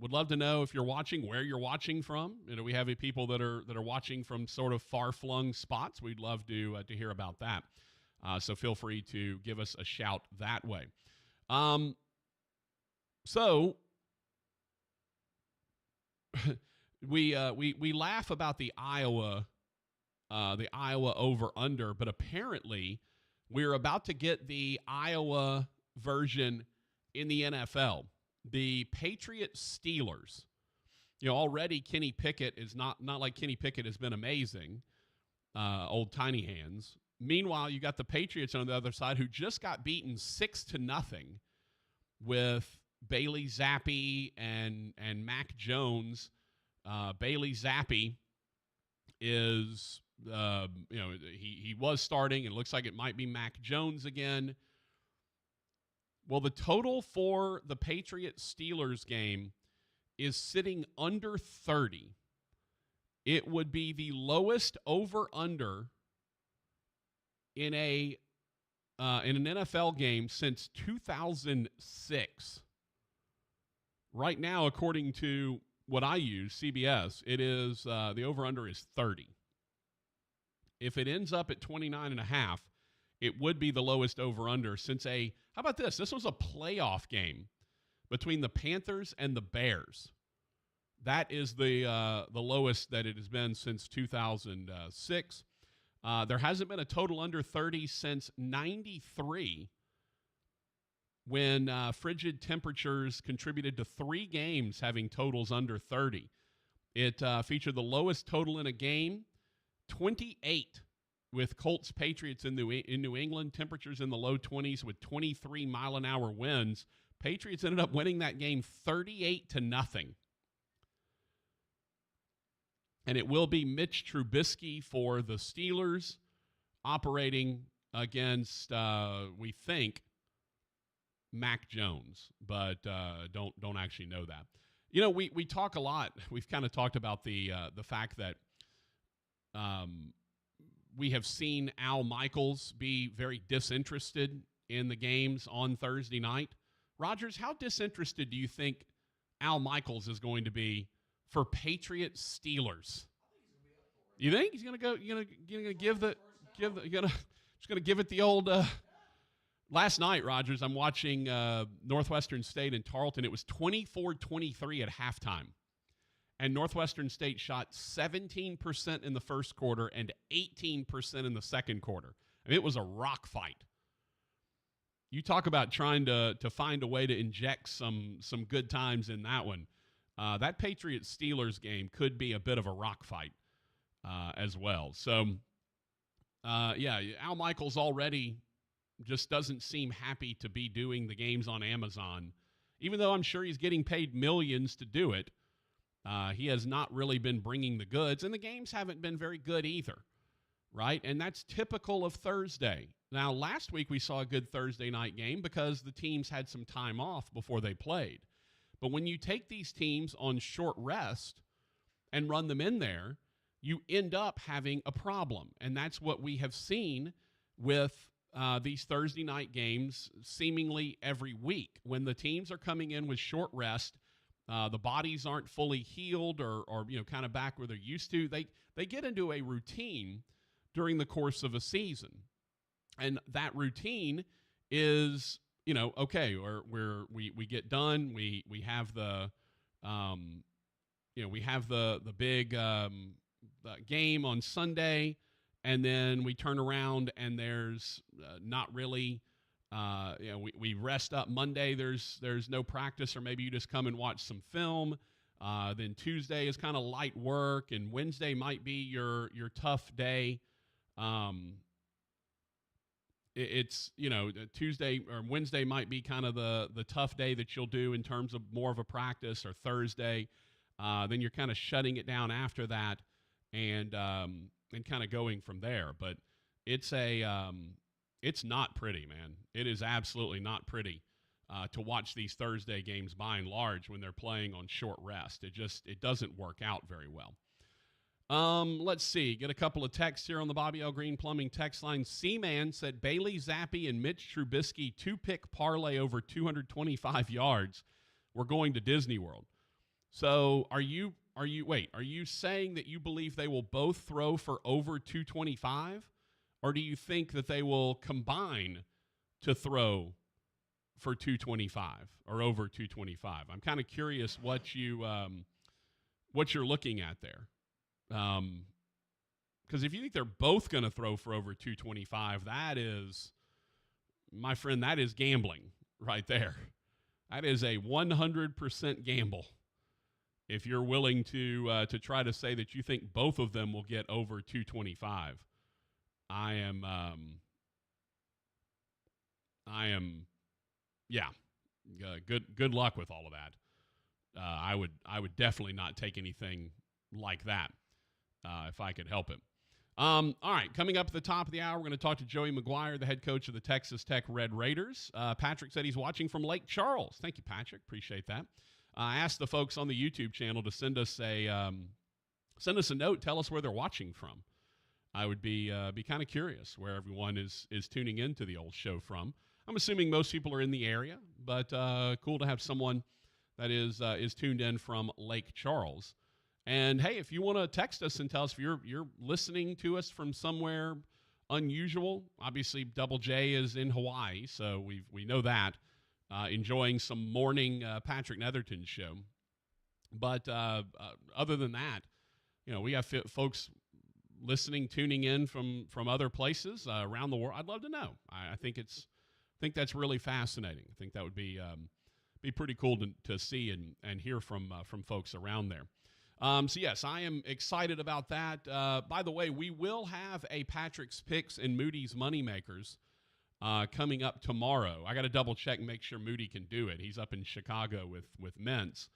Would love to know if you're watching, where you're watching from. We have people that are watching from sort of far-flung spots. We'd love to hear about that. So feel free to give us a shout that way. So we laugh about the Iowa over-under, but apparently we're about to get the Iowa version in the NFL. The Patriots Steelers. Already Kenny Pickett is not like Kenny Pickett has been amazing. Old Tiny Hands. Meanwhile, you got the Patriots on the other side who just got beaten 6-0 with Bailey Zappi and Mac Jones. Bailey Zappi is he was starting, and it looks like it might be Mac Jones again. Well, the total for the Patriots-Steelers game is sitting under 30. It would be the lowest over-under in an NFL game since 2006. Right now, according to what I use, CBS, it is the over-under is 30. If it ends up at 29.5, it would be the lowest over-under since how about this? This was a playoff game between the Panthers and the Bears. That is the lowest that it has been since 2006. There hasn't been a total under 30 since 93, when frigid temperatures contributed to 3 games having totals under 30. It featured the lowest total in a game, 28. With Colts Patriots in New England, temperatures in the low 20s with 23 mile-an-hour winds. Patriots ended up winning that game 38-0. And it will be Mitch Trubisky for the Steelers operating against, we think, Mac Jones, but don't actually know that. You know, we talk a lot. We've kind of talked about the fact that we have seen Al Michaels be very disinterested in the games on Thursday night. Rogers, how disinterested do you think Al Michaels is going to be for Patriots Steelers? You think he's going to go? You're going to give it the old. Last night, Rogers, I'm watching Northwestern State and Tarleton. It was 24-23 at halftime. And Northwestern State shot 17% in the first quarter and 18% in the second quarter. I mean, it was a rock fight. You talk about trying to find a way to inject some good times in that one. That Patriots-Steelers game could be a bit of a rock fight as well. So, Al Michaels already just doesn't seem happy to be doing the games on Amazon, even though I'm sure he's getting paid millions to do it. He has not really been bringing the goods, and the games haven't been very good either, right? And that's typical of Thursday. Now, last week we saw a good Thursday night game because the teams had some time off before they played. But when you take these teams on short rest and run them in there, you end up having a problem. And that's what we have seen with these Thursday night games seemingly every week. When the teams are coming in with short rest, the bodies aren't fully healed or kind of back where they're used to. They get into a routine during the course of a season. And that routine is, okay, we get done, we have the big game on Sunday, and then we turn around and there's not really, we rest up Monday. There's no practice, or maybe you just come and watch some film. Then Tuesday is kind of light work, and Wednesday might be your tough day. Tuesday or Wednesday might be kind of the tough day that you'll do in terms of more of a practice, or Thursday. Then you're kind of shutting it down after that and kind of going from there. But it's not pretty, man. It is absolutely not pretty to watch these Thursday games by and large when they're playing on short rest. It doesn't work out very well. Let's see. Get a couple of texts here on the Bobby L. Green Plumbing text line. C-Man said Bailey Zappi and Mitch Trubisky 2-pick parlay over 225 yards. We're going to Disney World. So are you saying that you believe they will both throw for over 225? Or do you think that they will combine to throw for 225 or over 225? I'm kind of curious what you're looking at there. Because if you think they're both going to throw for over 225, that is, my friend, that is gambling right there. That is a 100% gamble. If you're willing to try to say that you think both of them will get over 225, I am, good luck with all of that. I would definitely not take anything like that if I could help it. All right, coming up at the top of the hour, we're going to talk to Joey McGuire, the head coach of the Texas Tech Red Raiders. Patrick said he's watching from Lake Charles. Thank you, Patrick. Appreciate that. I asked the folks on the YouTube channel to send us a note, tell us where they're watching from. I would be kind of curious where everyone is tuning into the old show from. I'm assuming most people are in the area, but cool to have someone that is tuned in from Lake Charles. And hey, if you want to text us and tell us if you're listening to us from somewhere unusual, obviously Double J is in Hawaii, so we know that. Enjoying some morning Patrick Netherton show. But other than that, we have folks listening, tuning in from other places around the world. I'd love to know. I think that's really fascinating. I think that would be pretty cool to see and hear from folks around there. So yes, I am excited about that. By the way, we will have a Patrick's Picks and Moody's Moneymakers coming up tomorrow. I got to double check and make sure Moody can do it. He's up in Chicago with Mintz.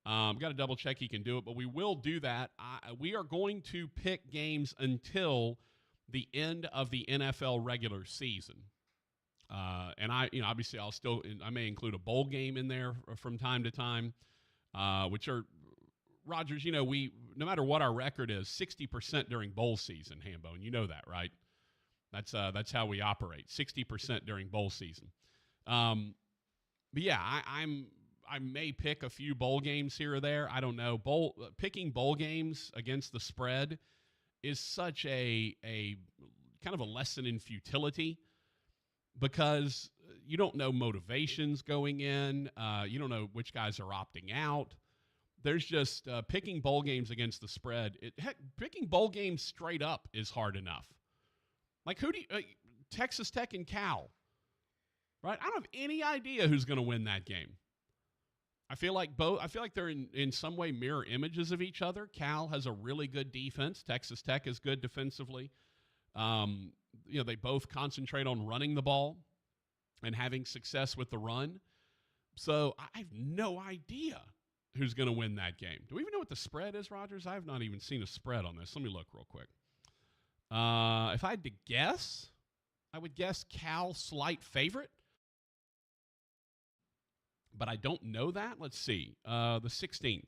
Got to double check he can do it, but we will do that. We are going to pick games until the end of the NFL regular season. And obviously I may include a bowl game in there from time to time, which are, Rogers, we, no matter what our record is, 60% during bowl season, Hambone, you know that, right? That's how we operate, 60% during bowl season. But yeah, I may pick a few bowl games here or there. I don't know. Picking bowl games against the spread is such a kind of a lesson in futility, because you don't know motivations going in. You don't know which guys are opting out. There's just picking bowl games against the spread. Picking bowl games straight up is hard enough. Like Texas Tech and Cal, right? I don't have any idea who's going to win that game. I feel like they're in some way mirror images of each other. Cal has a really good defense. Texas Tech is good defensively. They both concentrate on running the ball and having success with the run. So I have no idea who's going to win that game. Do we even know what the spread is, Rogers? I have not even seen a spread on this. Let me look real quick. If I had to guess, I would guess Cal slight favorite. But I don't know that. Let's see. The 16th.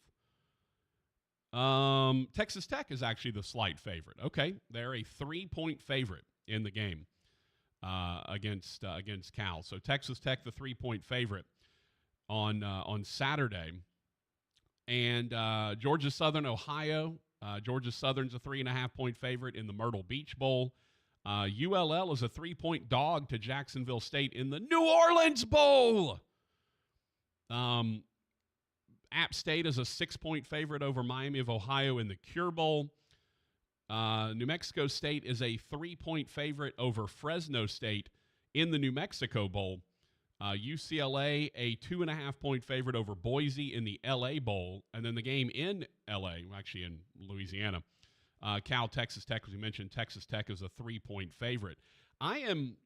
Texas Tech is actually the slight favorite. Okay, they're a 3-point favorite in the game against Cal. So Texas Tech, the 3-point favorite on Saturday. And Georgia Southern, Ohio. Georgia Southern's a 3.5-point favorite in the Myrtle Beach Bowl. ULL is a 3-point dog to Jacksonville State in the New Orleans Bowl. App State is a 6-point favorite over Miami of Ohio in the Cure Bowl. New Mexico State is a 3-point favorite over Fresno State in the New Mexico Bowl. UCLA, a 2.5-point favorite over Boise in the LA Bowl. And then the game in LA, actually in Louisiana, Cal, Texas Tech, as we mentioned, Texas Tech is a 3-point favorite. I am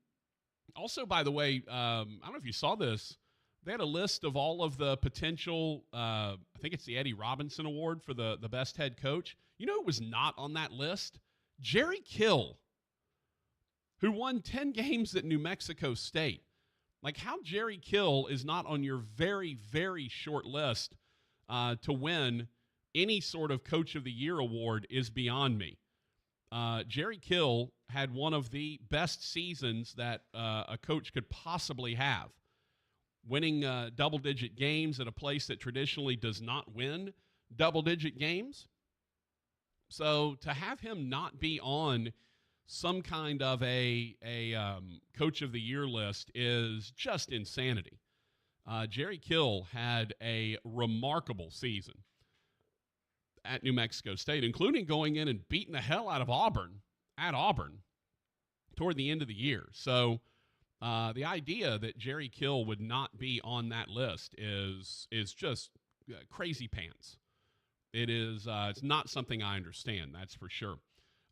also, by the way, I don't know if you saw this, they had a list of all of the potential, I think it's the Eddie Robinson Award for the best head coach. You know who was not on that list? Jerry Kill, who won 10 games at New Mexico State. Like, how Jerry Kill is not on your very, very short list to win any sort of Coach of the Year award is beyond me. Jerry Kill had one of the best seasons that a coach could possibly have, winning double-digit games at a place that traditionally does not win double-digit games. So to have him not be on some kind of a Coach of the Year list is just insanity. Jerry Kill had a remarkable season at New Mexico State, including going in and beating the hell out of Auburn at Auburn toward the end of the year. So the idea that Jerry Kill would not be on that list is just crazy pants. It is it's not something I understand, that's for sure.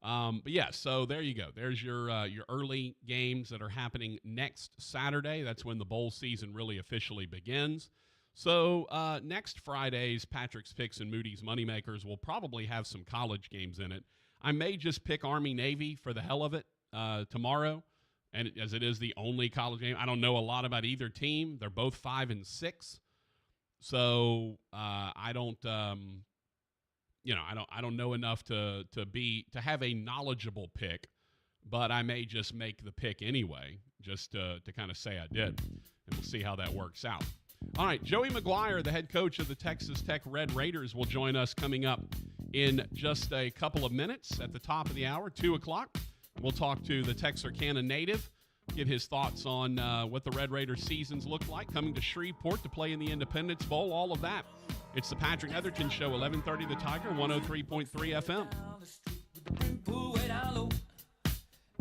But yeah, so there you go. There's your early games that are happening next Saturday. That's when the bowl season really officially begins. So next Friday's Patrick's Picks and Moody's Moneymakers will probably have some college games in it. I may just pick Army-Navy for the hell of it tomorrow, and as it is the only college game. I don't know a lot about either team. They're both 5-6, so I don't know enough to have a knowledgeable pick, but I may just make the pick anyway, just to kind of say I did, and we'll see how that works out. All right, Joey McGuire, the head coach of the Texas Tech Red Raiders, will join us coming up in just a couple of minutes at the top of the hour, 2 o'clock. We'll talk to the Texarkana native, get his thoughts on what the Red Raiders seasons look like, coming to Shreveport to play in the Independence Bowl, all of that. It's the Patrick Netherton Show, 1130 The Tiger, 103.3 FM. Pull way down low.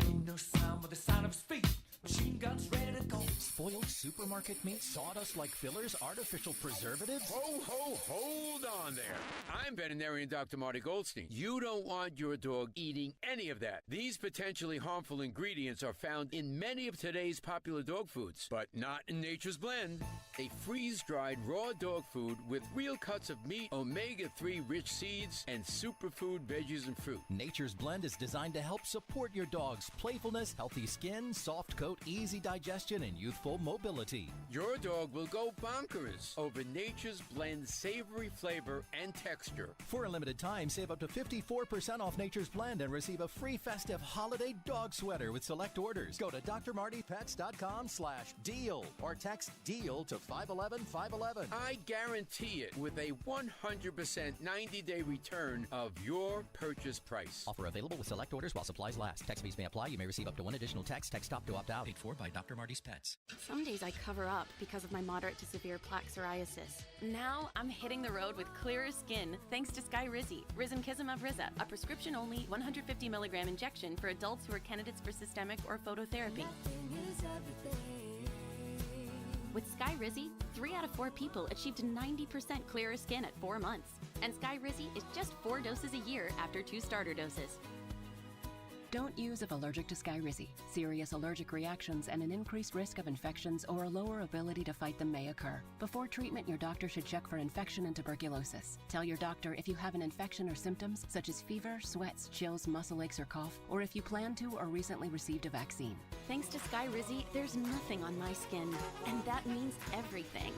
Ain't no sound but the sound of his feet. Machine guns ready to go. Spoiled supermarket meat, sawdust like fillers, artificial preservatives. Hold on there. I'm veterinarian Dr. Marty Goldstein. You don't want your dog eating any of that. These potentially harmful ingredients are found in many of today's popular dog foods, but not in Nature's Blend. A freeze-dried raw dog food with real cuts of meat, omega-3 rich seeds, and superfood veggies and fruit. Nature's Blend is designed to help support your dog's playfulness, healthy skin, soft coat, easy digestion, and youthful mobility. Your dog will go bonkers over Nature's Blend savory flavor and texture. For a limited time, save up to 54% off Nature's Blend and receive a free festive holiday dog sweater with select orders. Go to drmartypets.com/deal or text DEAL to 511-511. I guarantee it with a 100% 90-day return of your purchase price. Offer available with select orders while supplies last. Text fees may apply. You may receive up to one additional text. Text stop to opt out. Paid for by Dr. Marty's Pets. Some days I cover up because of my moderate to severe plaque psoriasis. Now I'm hitting the road with clearer skin thanks to Skyrizi, Risankizumab Riza, a prescription-only 150 milligram injection for adults who are candidates for systemic or phototherapy. With Skyrizi, 3 out of 4 people achieved 90% clearer skin at 4 months. And Skyrizi is just 4 doses a year after 2 starter doses. Don't use if allergic to Skyrizi. Serious allergic reactions and an increased risk of infections or a lower ability to fight them may occur. Before treatment, your doctor should check for infection and tuberculosis. Tell your doctor if you have an infection or symptoms such as fever, sweats, chills, muscle aches, or cough, or if you plan to or recently received a vaccine. Thanks to Skyrizi, there's nothing on my skin, and that means everything.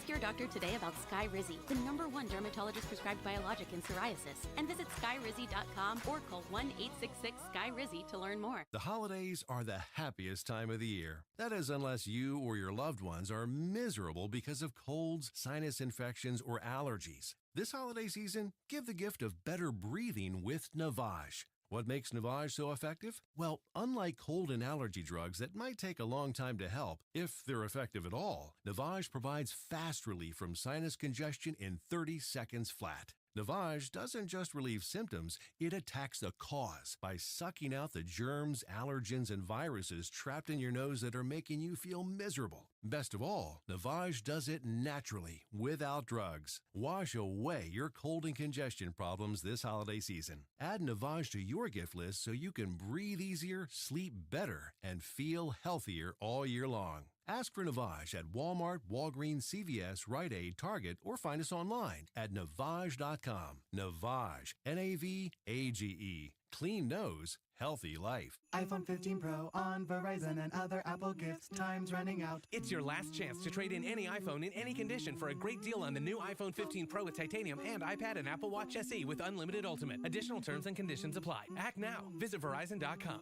Your doctor today about Skyrizi, the #1 dermatologist prescribed biologic in psoriasis, and visit skyrizi.com or call 1-866-SKY-RIZZI to learn more. The holidays are the happiest time of the year. That is, unless you or your loved ones are miserable because of colds, sinus infections, or allergies. This holiday season, give the gift of better breathing with Navage. What makes Navage so effective? Well, unlike cold and allergy drugs that might take a long time to help, if they're effective at all, Navage provides fast relief from sinus congestion in 30 seconds flat. Navage doesn't just relieve symptoms, it attacks the cause by sucking out the germs, allergens, and viruses trapped in your nose that are making you feel miserable. Best of all, Navage does it naturally, without drugs. Wash away your cold and congestion problems this holiday season. Add Navage to your gift list so you can breathe easier, sleep better, and feel healthier all year long. Ask for Navage at Walmart, Walgreens, CVS, Rite Aid, Target, or find us online at Navage.com. Navage, Navage. Clean nose, healthy life. iPhone 15 Pro on Verizon and other Apple gifts. Time's running out. It's your last chance to trade in any iPhone in any condition for a great deal on the new iPhone 15 Pro with titanium and iPad and Apple Watch SE with unlimited ultimate. Additional terms and conditions apply. Act now. Visit Verizon.com.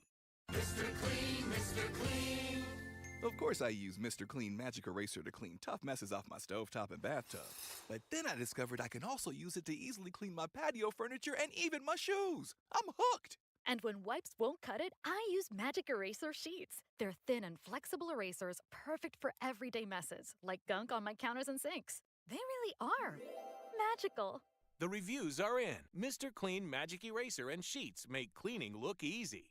Mr. Clean, Mr. Clean. Of course I use Mr. Clean Magic Eraser to clean tough messes off my stovetop and bathtub. But then I discovered I can also use it to easily clean my patio furniture and even my shoes. I'm hooked. And when wipes won't cut it, I use Magic Eraser Sheets. They're thin and flexible erasers, perfect for everyday messes, like gunk on my counters and sinks. They really are magical. The reviews are in. Mr. Clean Magic Eraser and Sheets make cleaning look easy.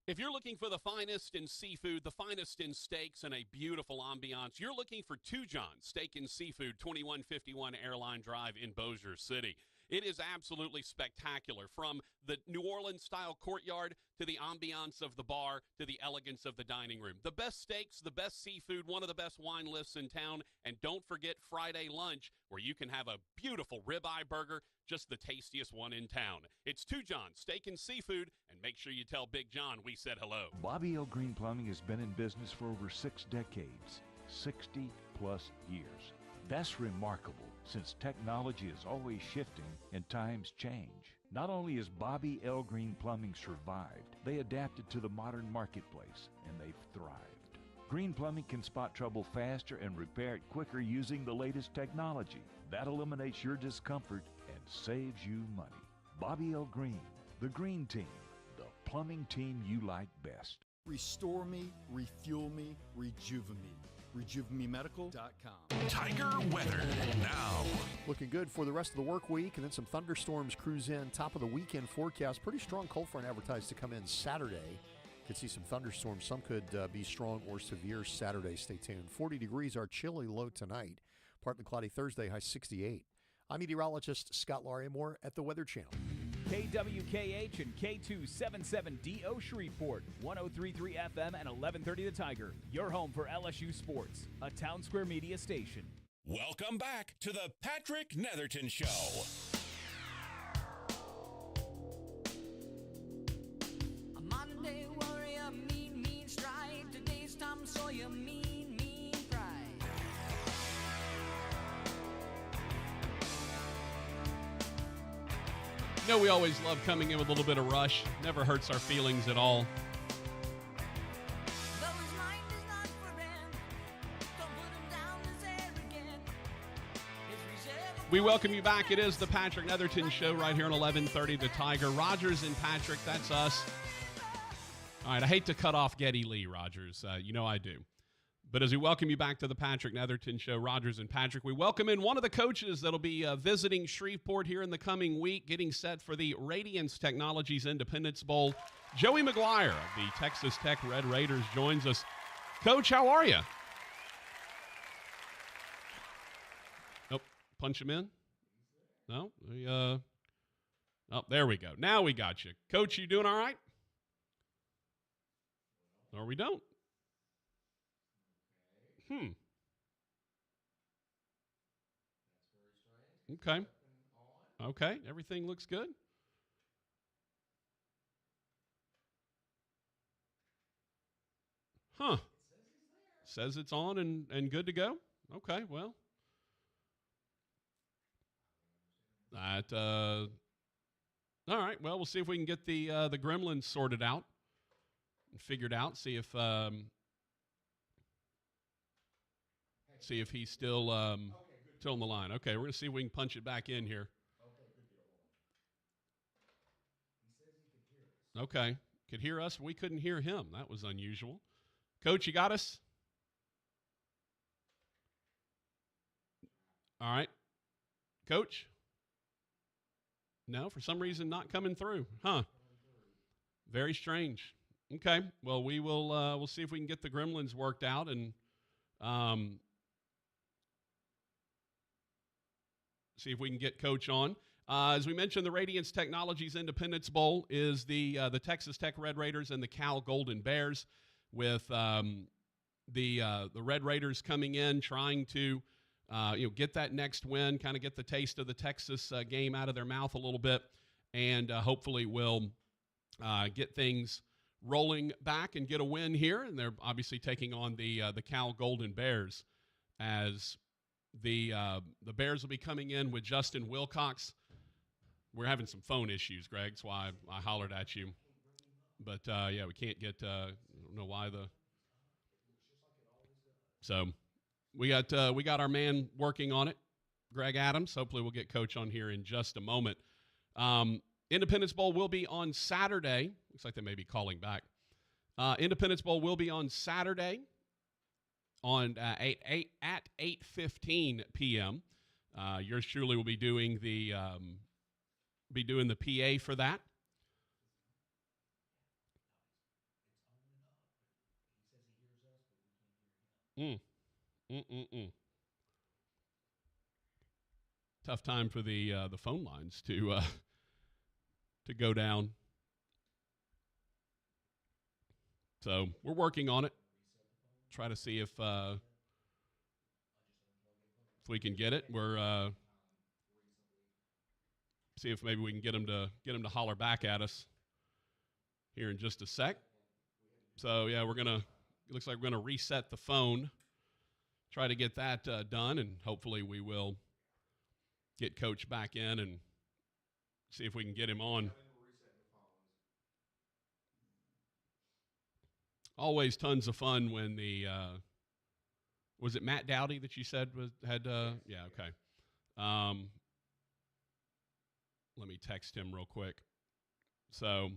If you're looking for the finest in seafood, the finest in steaks, and a beautiful ambiance, you're looking for Two John's Steak and Seafood, 2151 Airline Drive in Bossier City. It is absolutely spectacular, from the New Orleans-style courtyard to the ambiance of the bar to the elegance of the dining room. The best steaks, the best seafood, one of the best wine lists in town, and don't forget Friday lunch, where you can have a beautiful ribeye burger, just the tastiest one in town. It's Two John's Steak and Seafood, and make sure you tell Big John we said hello. Bobby L. Green Plumbing has been in business for over 6 decades, 60-plus years. That's remarkable, since technology is always shifting and times change. Not only has Bobby L. Green Plumbing survived, they adapted to the modern marketplace, and they've thrived. Green Plumbing can spot trouble faster and repair it quicker using the latest technology. That eliminates your discomfort and saves you money. Bobby L. Green, the Green Team, the plumbing team you like best. Restore me, refuel me, rejuvenate me. RejuveMeMedical.com. Tiger weather now. Looking good for the rest of the work week, and then some thunderstorms cruise in. Top of the weekend forecast. Pretty strong cold front advertised to come in Saturday. Could see some thunderstorms. Some could be strong or severe Saturday. Stay tuned. 40 degrees, our chilly low tonight. Partly cloudy Thursday, high 68. I'm meteorologist Scott Larimore at the Weather Channel. KWKH and K277DO Shreveport, 103.3 FM and 1130 The Tiger. Your home for LSU sports, a Town Square Media station. Welcome back to the Patrick Netherton Show. A modern day warrior, mean strike. Today's Tom Sawyer, mean pride. You know, we always love coming in with a little bit of rush. Never hurts our feelings at all. We welcome you back. It is the Patrick Netherton Show right here on 1130 The Tiger. Rogers and Patrick, that's us. All right, I hate to cut off Geddy Lee, Rogers. You know I do. But as we welcome you back to the Patrick Netherton Show, Rogers and Patrick, we welcome in one of the coaches that'll be visiting Shreveport here in the coming week, getting set for the Radiance Technologies Independence Bowl. Joey McGuire of the Texas Tech Red Raiders joins us. Coach, how are you? Nope. Punch him in? No? Oh, there we go. Now we got you. Coach, you doing all right? Or we don't? Okay. Okay. Everything looks good. Huh. Says it's on and good to go. Okay, well. That all right. Well, we'll see if we can get the gremlins sorted out and figured out. See if he's still on the line. Okay, we're gonna see if we can punch it back in here. Okay, could hear us. We couldn't hear him. That was unusual. Coach, you got us? All right. Coach? No, for some reason not coming through. Huh. Very strange. Okay. Well, we'll see if we can get the gremlins worked out and see if we can get Coach on. As we mentioned, the Radiance Technologies Independence Bowl is the Texas Tech Red Raiders and the Cal Golden Bears, with the Red Raiders coming in trying to get that next win, kind of get the taste of the Texas game out of their mouth a little bit, and hopefully will get things rolling back and get a win here. And they're obviously taking on the Cal Golden Bears, as the Bears will be coming in with Justin Wilcox. We're having some phone issues, Greg. That's why I hollered at you. But, yeah, we can't get I don't know why So we got our man working on it, Greg Adams. Hopefully we'll get Coach on here in just a moment. Independence Bowl will be on Saturday. Looks like they may be calling back. Independence Bowl will be on Saturday on at 8:15 p.m. Yours truly will be doing the PA for that. Tough time for the phone lines to go down. So we're working on it. Try to see if we can get it. We're see if maybe we can get them to holler back at us here in just a sec. So yeah, it looks like we're gonna reset the phone, try to get that done, and hopefully we will get Coach back in and see if we can get him on. Always tons of fun when the was it Matt Dowdy that you said had yeah, okay. Let me text him real quick. So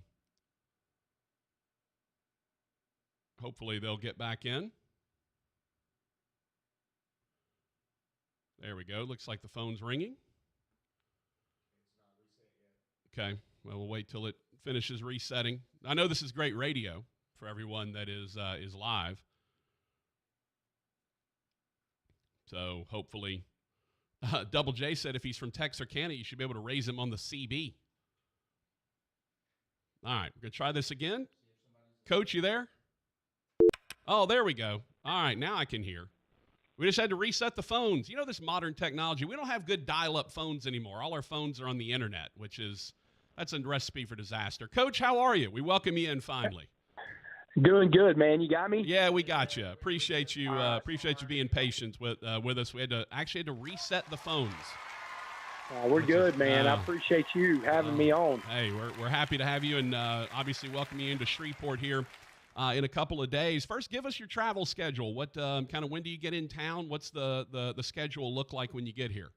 hopefully they'll get back in. There we go. Looks like the phone's ringing. Okay. Well, we'll wait till it finishes resetting. I know this is great radio for everyone that is live. So hopefully, Double J said if he's from Texarkana, you should be able to raise him on the CB. All right, we're going to try this again. Coach, you there? Oh, there we go. All right, now I can hear. We just had to reset the phones. You know, this modern technology, we don't have good dial-up phones anymore. All our phones are on the internet, that's a recipe for disaster. Coach, how are you? We welcome you in finally. Doing good, man. You got me? Yeah, we got you. Appreciate you being patient with us. We had to reset the phones. We're good, man. I appreciate you having me on. Hey, we're happy to have you, and obviously welcome you into Shreveport here in a couple of days. First, give us your travel schedule. What when do you get in town? What's the schedule look like when you get here?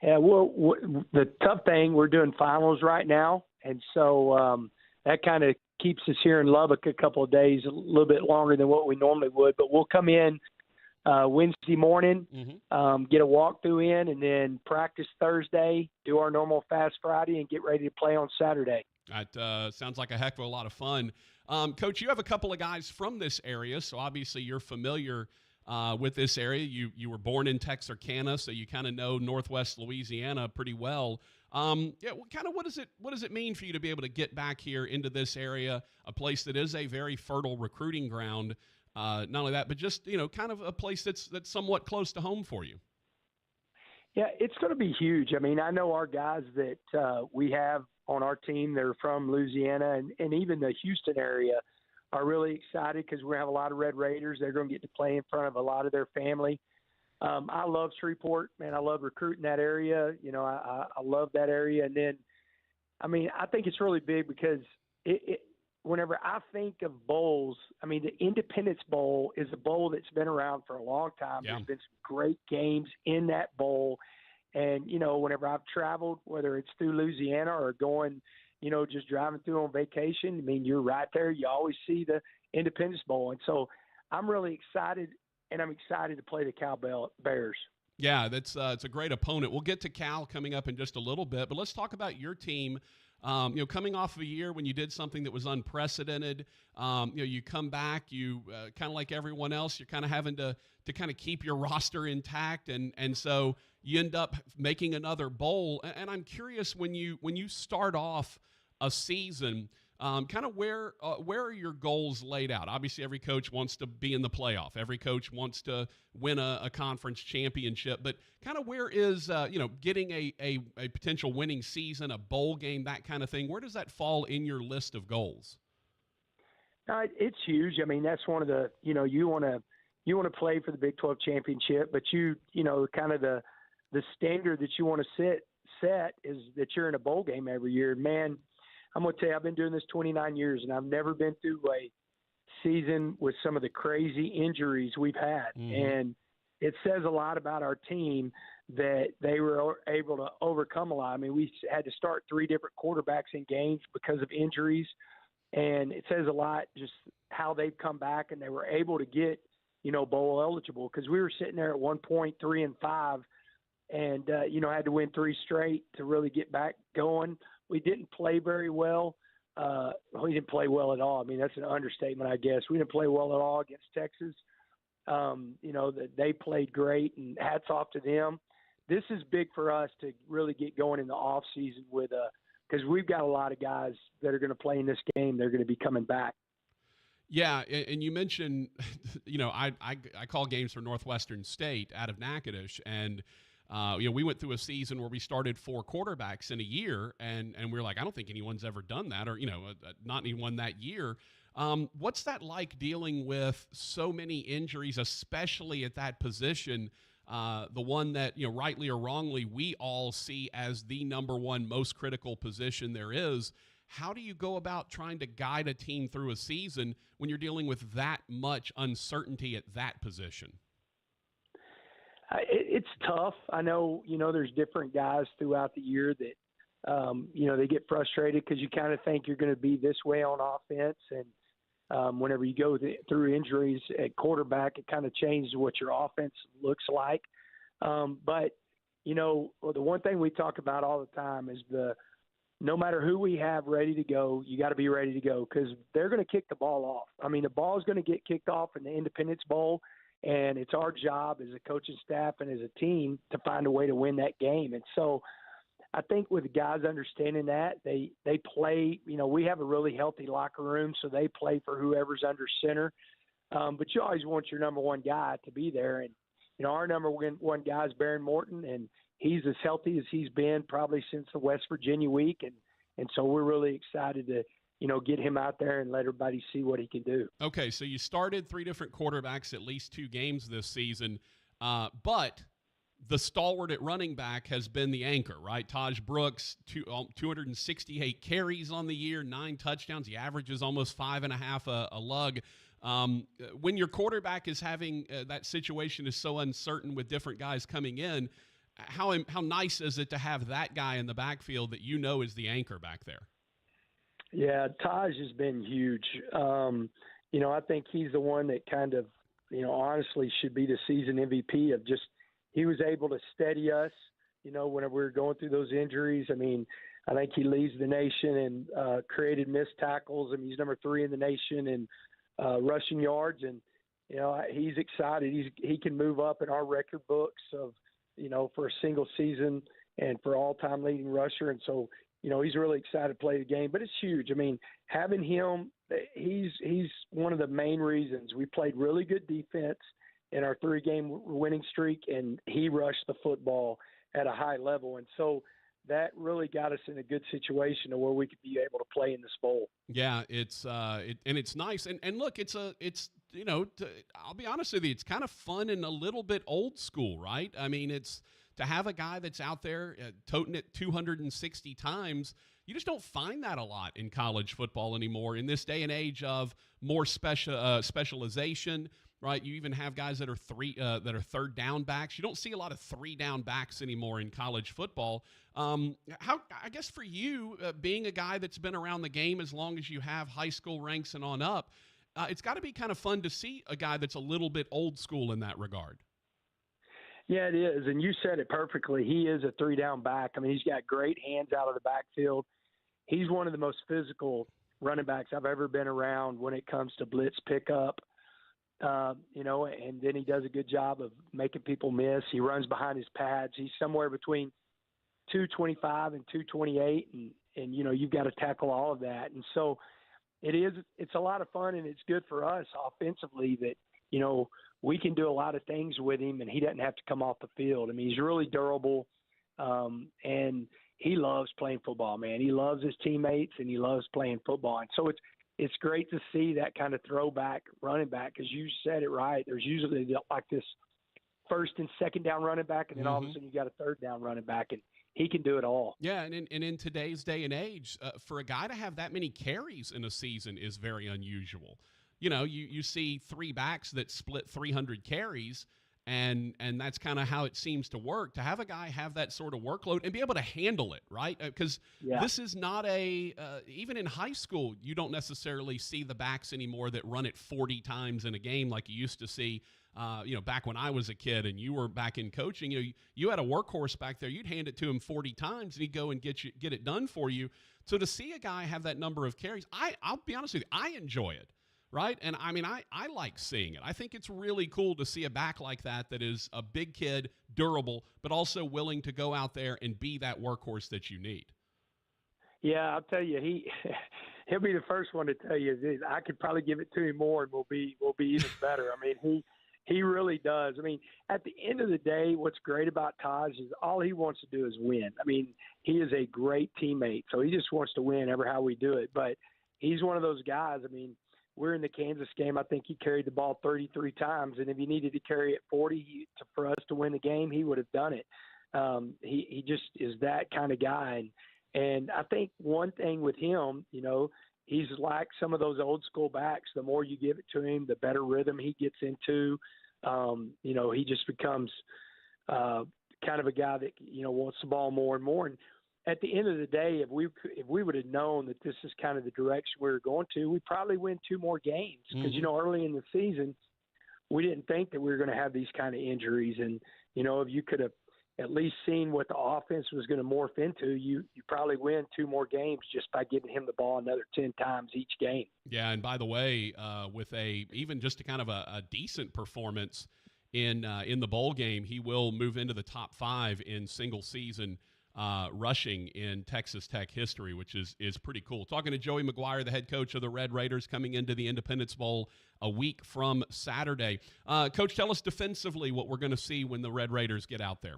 Yeah, well, the tough thing, we're doing finals right now, and so that kind of keeps us here in Lubbock a couple of days, a little bit longer than what we normally would. But we'll come in Wednesday morning, get a walkthrough in, and then practice Thursday, do our normal fast Friday, and get ready to play on Saturday. That sounds like a heck of a lot of fun. Coach, you have a couple of guys from this area, so obviously you're familiar with this area. You were born in Texarkana, so you kind of know Northwest Louisiana pretty well. What does it mean for you to be able to get back here into this area, a place that is a very fertile recruiting ground? Not only that, but just kind of a place that's somewhat close to home for you. Yeah, it's going to be huge. I mean, I know our guys that we have on our team, they're from Louisiana and even the Houston area are really excited because we're going to have a lot of Red Raiders. They're going to get to play in front of a lot of their family. I love Shreveport, man. I love recruiting that area. I love that area. And then, I mean, I think it's really big because whenever I think of bowls, I mean, the Independence Bowl is a bowl that's been around for a long time. Yeah. There's been some great games in that bowl. And, whenever I've traveled, whether it's through Louisiana or going, just driving through on vacation, I mean, you're right there. You always see the Independence Bowl. And so I'm really excited, and I'm excited to play the Cal Bears. Yeah, it's a great opponent. We'll get to Cal coming up in just a little bit, but let's talk about your team. Coming off of a year when you did something that was unprecedented, you come back, you kind of like everyone else, you're kind of having to kind of keep your roster intact, and so you end up making another bowl. And I'm curious, when you start off a season, kind of where are your goals laid out? Obviously, every coach wants to be in the playoff. Every coach wants to win a conference championship. But kind of where is, getting a potential winning season, a bowl game, that kind of thing, where does that fall in your list of goals? It's huge. I mean, that's one of the, you want to play for the Big 12 championship, but kind of the standard that you want to set is that you're in a bowl game every year. Man, I'm going to tell you, I've been doing this 29 years, and I've never been through a season with some of the crazy injuries we've had. Mm-hmm. And it says a lot about our team that they were able to overcome a lot. I mean, we had to start 3 different quarterbacks in games because of injuries. And it says a lot just how they've come back, and they were able to get, bowl eligible, because we were sitting there at one point 3-5 and, had to win 3 straight to really get back going. We didn't play very well. We didn't play well at all. I mean, that's an understatement, I guess. We didn't play well at all against Texas. They played great, and hats off to them. This is big for us to really get going in the off season because we've got a lot of guys that are going to play in this game. They're going to be coming back. Yeah, and you mentioned, I call games for Northwestern State out of Natchitoches, and we went through a season where we started 4 quarterbacks in a year, and we were like, I don't think anyone's ever done that, or not anyone that year. What's that like, dealing with so many injuries, especially at that position, the one that, rightly or wrongly, we all see as the number one most critical position there is? How do you go about trying to guide a team through a season when you're dealing with that much uncertainty at that position? It's tough. I know, there's different guys throughout the year that, they get frustrated because you kind of think you're going to be this way on offense. And whenever you go through injuries at quarterback, it kind of changes what your offense looks like. But, you know, the one thing we talk about all the time is no matter who we have ready to go, you got to be ready to go because they're going to kick the ball off. I mean, the ball is going to get kicked off in the Independence Bowl, and it's our job as a coaching staff and as a team to find a way to win that game. And so I think with the guys understanding that, they play, you know, we have a really healthy locker room, so they play for whoever's under center. But you always want your number one guy to be there. And, you know, our number one guy is Baron Morton, and he's as healthy as he's been probably since the West Virginia week. And so we're really excited to, you know, get him out there and let everybody see what he can do. Okay, so you started 3 different quarterbacks at least 2 games this season, but the stalwart at running back has been the anchor, right? Taj Brooks, 268 carries on the year, 9 touchdowns. He averages almost 5.5 a lug. When your quarterback is having that situation is so uncertain with different guys coming in, how nice is it to have that guy in the backfield that you know is the anchor back there? Yeah, Taj has been huge. You know, I think he's the one that kind of, you know, honestly should be the season MVP of just he was able to steady us, you know, whenever we were going through those injuries. I mean, I think he leads the nation in created missed tackles. I mean, he's number 3 in the nation in rushing yards. And, you know, he's excited. He can move up in our record books of, you know, for a single season and for all-time leading rusher. And so, you know, he's really excited to play the game. But it's huge. I mean, having him, he's one of the main reasons we played really good defense in our 3-game winning streak, and he rushed the football at a high level. And so that really got us in a good situation to where we could be able to play in this bowl. Yeah, it's it's nice. And look, it's you know, I'll be honest with you, it's kind of fun and a little bit old school, right? I mean, it's to have a guy that's out there toting it 260 times. You just don't find that a lot in college football anymore in this day and age of more specialization, right? You even have guys that are third down backs. You don't see a lot of 3-down backs anymore in college football. How, I guess for you, being a guy that's been around the game as long as you have, high school ranks and on up, it's got to be kind of fun to see a guy that's a little bit old school in that regard. Yeah, it is. And you said it perfectly. He is a 3-down back. I mean, he's got great hands out of the backfield. He's one of the most physical running backs I've ever been around when it comes to blitz pickup. You know, and then he does a good job of making people miss. He runs behind his pads. He's somewhere between 225 and 228, and you know, you've got to tackle all of that. And so it's a lot of fun, and it's good for us offensively that, you know, we can do a lot of things with him, and he doesn't have to come off the field. I mean, he's really durable, and he loves playing football, man. He loves his teammates, and he loves playing football. And so it's great to see that kind of throwback running back, because you said it right. There's usually like this first and second down running back, and then all of a sudden you got a third down running back, and he can do it all. Yeah, and in today's day and age, for a guy to have that many carries in a season is very unusual. You know, you see 3 backs that split 300 carries, and that's kind of how it seems to work. To have a guy have that sort of workload and be able to handle it, right? Because this is not even in high school, you don't necessarily see the backs anymore that run it 40 times in a game like you used to see, you know, back when I was a kid and you were back in coaching. You know, you had a workhorse back there. You'd hand it to him 40 times and he'd go and get it done for you. So to see a guy have that number of carries, I'll be honest with you, I enjoy it. Right? And I mean, I like seeing it. I think it's really cool to see a back like that is a big kid, durable, but also willing to go out there and be that workhorse that you need. Yeah, I'll tell you, he'll be the first one to tell you this. I could probably give it to him more, and we'll be even better. I mean, he really does. I mean, at the end of the day, what's great about Taj is all he wants to do is win. I mean, he is a great teammate, so he just wants to win ever how we do it. But he's one of those guys. I mean, we're in the Kansas game. I think he carried the ball 33 times, and if he needed to carry it 40 for us to win the game, he would have done it. He just is that kind of guy. And I think one thing with him, you know, he's like some of those old school backs. The more you give it to him, the better rhythm he gets into. You know, he just becomes kind of a guy that, you know, wants the ball more and more. And at the end of the day, if we would have known that this is kind of the direction we were going to, we'd probably win 2 more games. Because, you know, early in the season, we didn't think that we were going to have these kind of injuries. And, if you could have at least seen what the offense was going to morph into, you probably win 2 more games just by giving him the ball another 10 times each game. Yeah, and by the way, with even just a kind of a decent performance in the bowl game, he will move into the top 5 in single season rushing in Texas Tech history, which is pretty cool. Talking to Joey McGuire, the head coach of the Red Raiders, coming into the Independence Bowl a week from Saturday. Coach, tell us defensively what we're going to see when the Red Raiders get out there.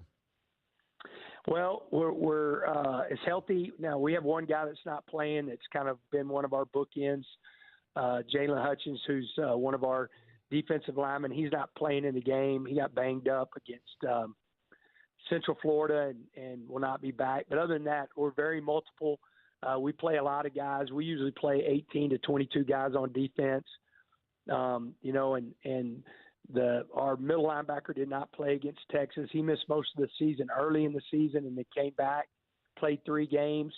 Well, we're as healthy now. We have one guy that's not playing. It's kind of been one of our bookends, Jalen Hutchins, who's one of our defensive linemen. He's not playing in the game. He got banged up against Central Florida and will not be back. But other than that, we're very multiple. We play a lot of guys. We usually play 18 to 22 guys on defense. Our middle linebacker did not play against Texas. He missed most of the season early in the season, and then came back, played 3 games.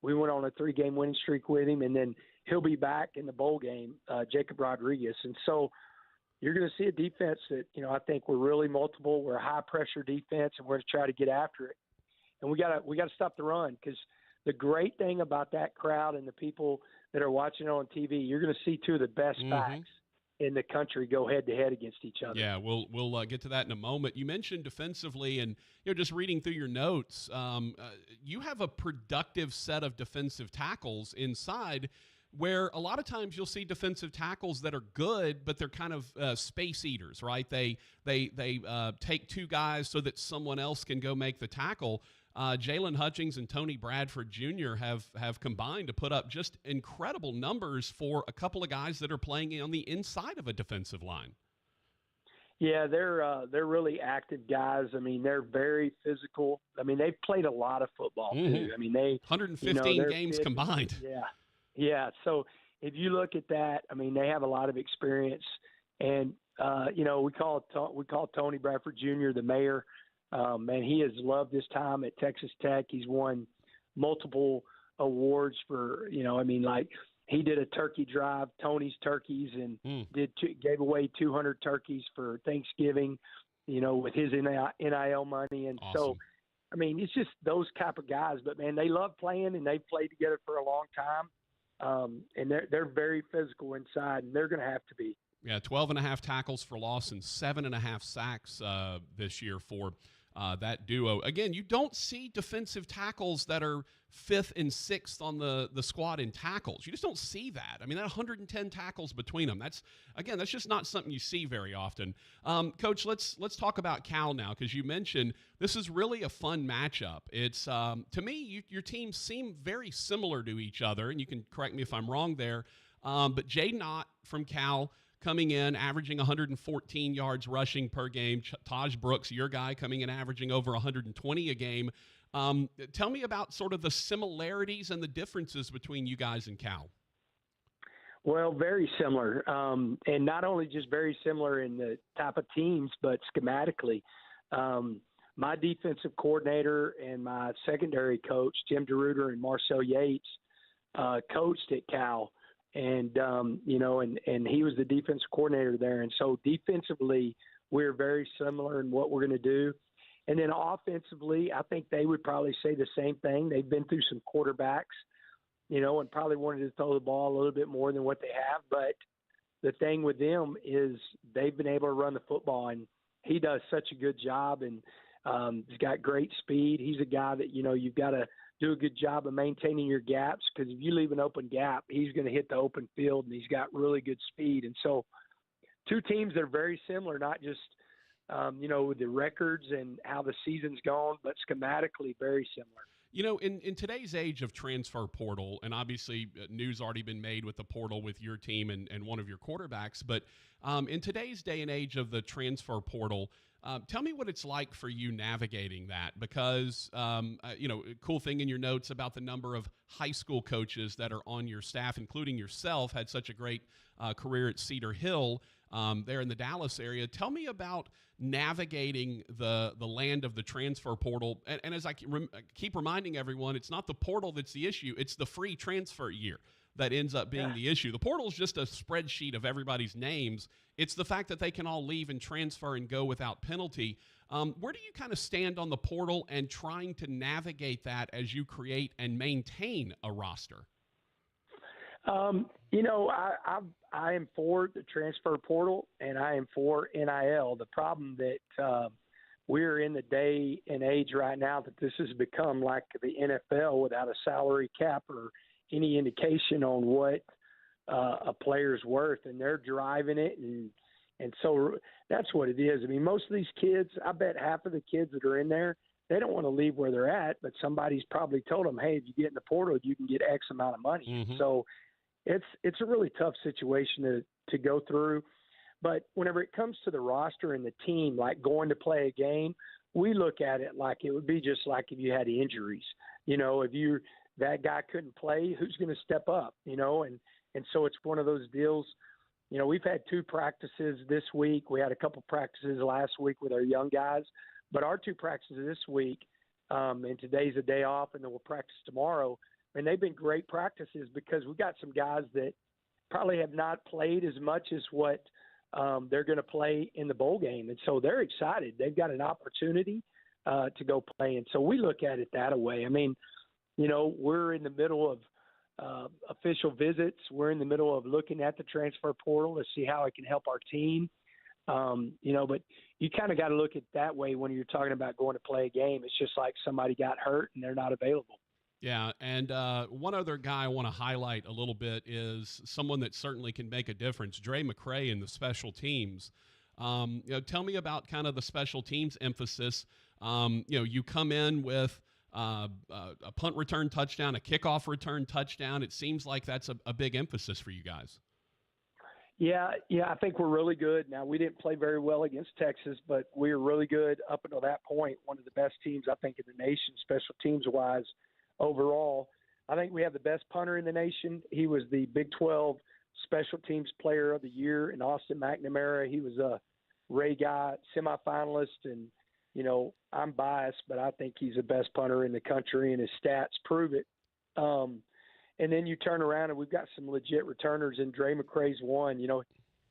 We went on a 3-game winning streak with him, and then he'll be back in the bowl game, Jacob Rodriguez. And so you're going to see a defense that, I think we're really multiple. We're a high-pressure defense, and we're going to try to get after it. And we got to stop the run, because the great thing about that crowd and the people that are watching on TV, you're going to see 2 of the best backs in the country go head-to-head against each other. Yeah, we'll get to that in a moment. You mentioned defensively, and just reading through your notes, you have a productive set of defensive tackles inside, where a lot of times you'll see defensive tackles that are good, but they're kind of space eaters, right? They take 2 guys so that someone else can go make the tackle. Jalen Hutchins and Tony Bradford Jr. have combined to put up just incredible numbers for a couple of guys that are playing on the inside of a defensive line. Yeah, they're really active guys. I mean, they're very physical. I mean, they've played a lot of football too. I mean, 115 games combined. Yeah. So if you look at that, I mean, they have a lot of experience, and we call Tony Bradford Jr. the mayor. Man, he has loved his time at Texas Tech. He's won multiple awards for, like he did a turkey drive, Tony's Turkeys, and gave away 200 turkeys for Thanksgiving, with his NIL money. And so, I mean, it's just those type of guys. But, man, they love playing, and they've played together for a long time. And they're very physical inside, and they're going to have to be. Yeah, 12.5 tackles for loss and 7.5 sacks this year for that duo. Again, you don't see defensive tackles that are 5th and 6th on the squad in tackles. You just don't see that. I mean, that 110 tackles between them. That's just not something you see very often. Coach, let's talk about Cal now, because you mentioned this is really a fun matchup. It's to me, your teams seem very similar to each other, and you can correct me if I'm wrong there. But Jay Knott from Cal coming in, averaging 114 yards rushing per game. Taj Brooks, your guy, coming in, averaging over 120 a game. Tell me about sort of the similarities and the differences between you guys and Cal. Well, very similar. And not only just very similar in the type of teams, but schematically. My defensive coordinator and my secondary coach, Jim DeRuiter and Marcel Yates, coached at Cal. And, and he was the defensive coordinator there. And so defensively, we're very similar in what we're going to do. And then offensively, I think they would probably say the same thing. They've been through some quarterbacks, and probably wanted to throw the ball a little bit more than what they have. But the thing with them is they've been able to run the football, and he does such a good job. And he's got great speed. He's a guy that, you've got to do a good job of maintaining your gaps, because if you leave an open gap, he's going to hit the open field, and he's got really good speed. And so 2 teams that are very similar, not just, with the records and how the season's gone, but schematically very similar. In today's age of transfer portal, and obviously news already been made with the portal with your team and one of your quarterbacks, but in today's day and age of the transfer portal, tell me what it's like for you navigating that, because, cool thing in your notes about the number of high school coaches that are on your staff, including yourself, had such a great career at Cedar Hill there in the Dallas area. Tell me about navigating the land of the transfer portal. And as I keep reminding everyone, it's not the portal that's the issue. It's the free transfer year. that ends up being the issue. The portal is just a spreadsheet of everybody's names. It's the fact that they can all leave and transfer and go without penalty. Where do you kind of stand on the portal and trying to navigate that as you create and maintain a roster? You know, I am for the transfer portal, and I am for NIL. The problem that we're in the day and age right now that this has become like the NFL without a salary cap or any indication on what a player's worth, and they're driving it, and so that's what it is. I mean, most of these kids, I bet half of the kids that are in there, they don't want to leave where they're at, but somebody's probably told them, hey, if you get in the portal, you can get X amount of money. Mm-hmm. So it's a really tough situation to go through. But whenever it comes to the roster and the team, like going to play a game, we look at it like it would be just like if you had injuries. You know, if that guy couldn't play, who's going to step up? You know, and so it's one of those deals. You know, we've had 2 practices this week. We had a couple practices last week with our young guys, but our 2 practices this week, and today's a day off, and then we'll practice tomorrow. And they've been great practices because we got some guys that probably have not played as much as what they're going to play in the bowl game. And so they're excited. They've got an opportunity to go play. And so we look at it that way. I mean, you know, we're in the middle of official visits. We're in the middle of looking at the transfer portal to see how it can help our team. You know, but you kind of got to look at it that way when you're talking about going to play a game. It's just like somebody got hurt and they're not available. Yeah, and one other guy I want to highlight a little bit is someone that certainly can make a difference, Dre McCray in the special teams. You know, tell me about kind of the special teams emphasis. You know, you come in with a punt return touchdown, a kickoff return touchdown. It seems like that's a big emphasis for you guys. Yeah, I think we're really good. Now, we didn't play very well against Texas, but we were really good up until that point. One of the best teams, I think, in the nation, special teams-wise. Overall, I think we have the best punter in the nation. He was the Big 12 Special Teams Player of the Year in Austin McNamara. He was a Ray Guy semifinalist, and, you know, I'm biased, but I think he's the best punter in the country, and his stats prove it. And then you turn around, and we've got some legit returners, and Dre McCray's one. You know,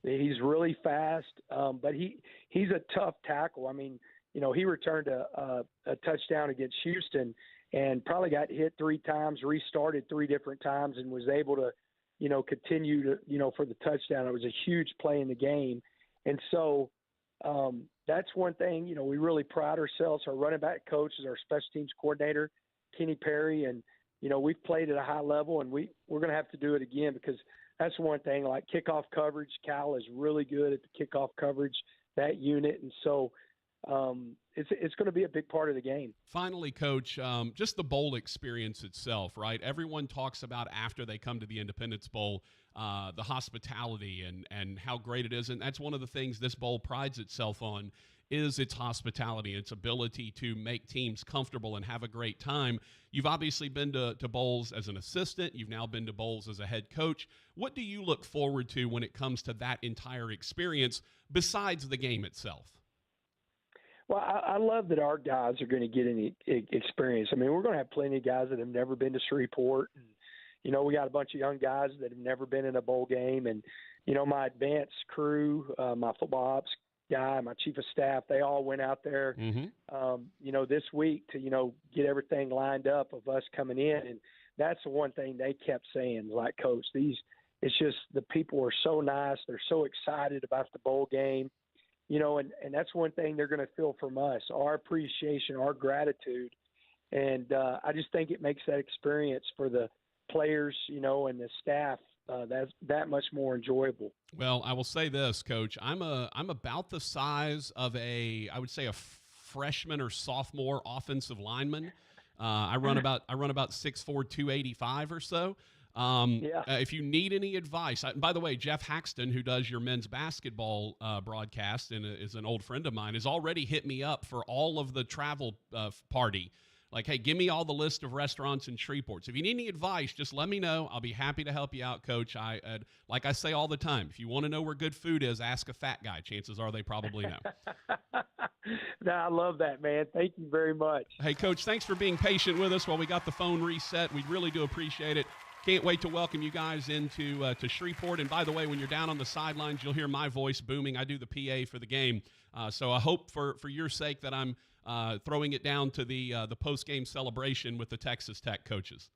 he's really fast, but he's a tough tackle. I mean, you know, he returned a touchdown against Houston and probably got hit 3 times, restarted 3 different times, and was able to, you know, continue to, you know, for the touchdown. It was a huge play in the game. And so that's one thing, you know, we really pride ourselves. Our running back coach is our special teams coordinator, Kenny Perry, and, you know, we've played at a high level, and we're going to have to do it again because that's one thing. Like kickoff coverage, Cal is really good at the kickoff coverage, that unit. And so it's going to be a big part of the game. Finally, Coach, just the bowl experience itself, right? Everyone talks about after they come to the Independence Bowl, the hospitality and how great it is. And that's one of the things this bowl prides itself on is its hospitality, its ability to make teams comfortable and have a great time. You've obviously been to bowls as an assistant. You've now been to bowls as a head coach. What do you look forward to when it comes to that entire experience besides the game itself? Well, I love that our guys are going to get any experience. I mean, we're going to have plenty of guys that have never been to Shreveport. And, you know, we got a bunch of young guys that have never been in a bowl game. And, you know, my advanced crew, my football ops guy, my chief of staff, they all went out there, you know, this week to, you know, get everything lined up of us coming in. And that's the one thing they kept saying, like, Coach, it's just the people are so nice. They're so excited about the bowl game. You know, and that's one thing they're going to feel from us, our appreciation, our gratitude. And I just think it makes that experience for the players, you know, and the staff that's that much more enjoyable. Well, I will say this, Coach. I'm about the size of I would say a freshman or sophomore offensive lineman. I run about 6'4", 285 or so. If you need any advice, by the way, Jeff Haxton, who does your men's basketball broadcast and is an old friend of mine, has already hit me up for all of the travel party. Like, hey, give me all the list of restaurants in Shreveport. So if you need any advice, just let me know. I'll be happy to help you out, Coach. Like I say all the time, if you want to know where good food is, ask a fat guy. Chances are they probably know. No, I love that, man. Thank you very much. Hey, Coach, thanks for being patient with us while we got the phone reset. We really do appreciate it. Can't wait to welcome you guys into to Shreveport. And by the way, when you're down on the sidelines, you'll hear my voice booming. I do the PA for the game. So I hope for your sake that I'm throwing it down to the post-game celebration with the Texas Tech coaches.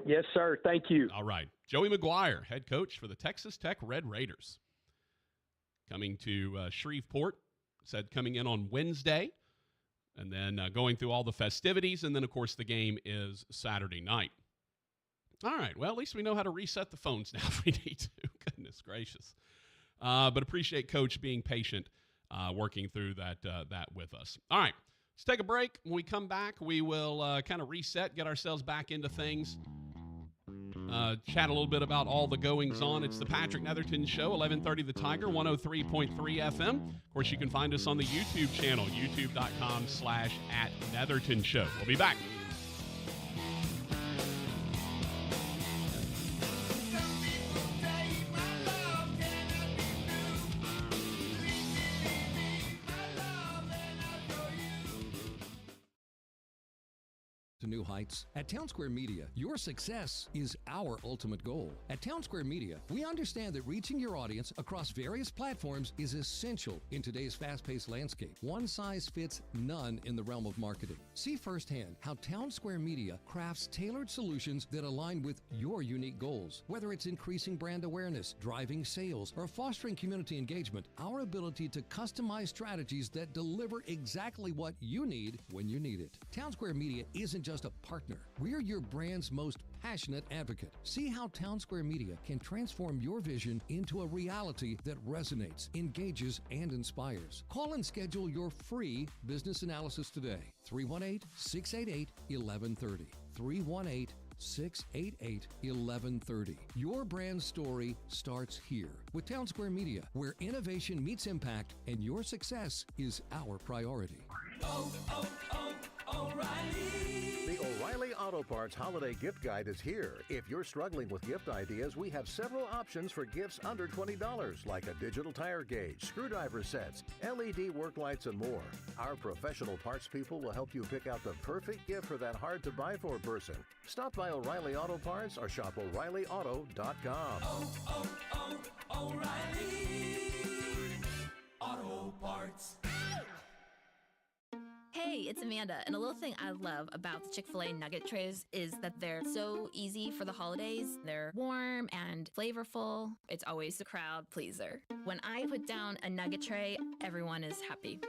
Yes, sir. Thank you. All right. Joey McGuire, head coach for the Texas Tech Red Raiders. Coming to Shreveport, said coming in on Wednesday, and then going through all the festivities, and then, of course, the game is Saturday night. All right, well, at least we know how to reset the phones now if we need to. Goodness gracious. But appreciate Coach being patient, working through that with us. All right, let's take a break. When we come back, we will kind of reset, get ourselves back into things, chat a little bit about all the goings-on. It's the Patrick Netherton Show, 1130 The Tiger, 103.3 FM. Of course, you can find us on the YouTube channel, youtube.com/@Netherton Show. We'll be back. To new heights. At Town Square Media, your success is our ultimate goal. At Town Square Media, we understand that reaching your audience across various platforms is essential in today's fast-paced landscape. One size fits none in the realm of marketing. See firsthand how Town Square Media crafts tailored solutions that align with your unique goals. Whether it's increasing brand awareness, driving sales, or fostering community engagement, our ability to customize strategies that deliver exactly what you need when you need it. Town Square Media isn't just a partner. We're your brand's most passionate advocate. See how Town Square Media can transform your vision into a reality that resonates, engages, and inspires. Call and schedule your free business analysis today. 318-688-1130. 318-688-1130. Your brand story starts here with Town Square Media, where innovation meets impact and your success is our priority. O'Reilly. The O'Reilly Auto Parts Holiday Gift Guide is here. If you're struggling with gift ideas, we have several options for gifts under $20, like a digital tire gauge, screwdriver sets, LED work lights, and more. Our professional parts people will help you pick out the perfect gift for that hard-to-buy-for person. Stop by O'Reilly Auto Parts or shop O'ReillyAuto.com. O'Reilly Auto Parts. Hey, it's Amanda, and a little thing I love about the Chick-fil-A nugget trays is that they're so easy for the holidays. They're warm and flavorful. It's always a crowd pleaser. When I put down a nugget tray, everyone is happy.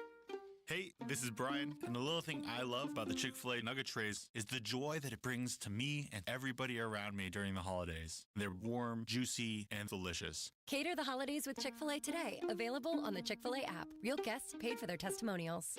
Hey, this is Brian, and the little thing I love about the Chick-fil-A nugget trays is the joy that it brings to me and everybody around me during the holidays. They're warm, juicy, and delicious. Cater the holidays with Chick-fil-A today. Available on the Chick-fil-A app. Real guests paid for their testimonials.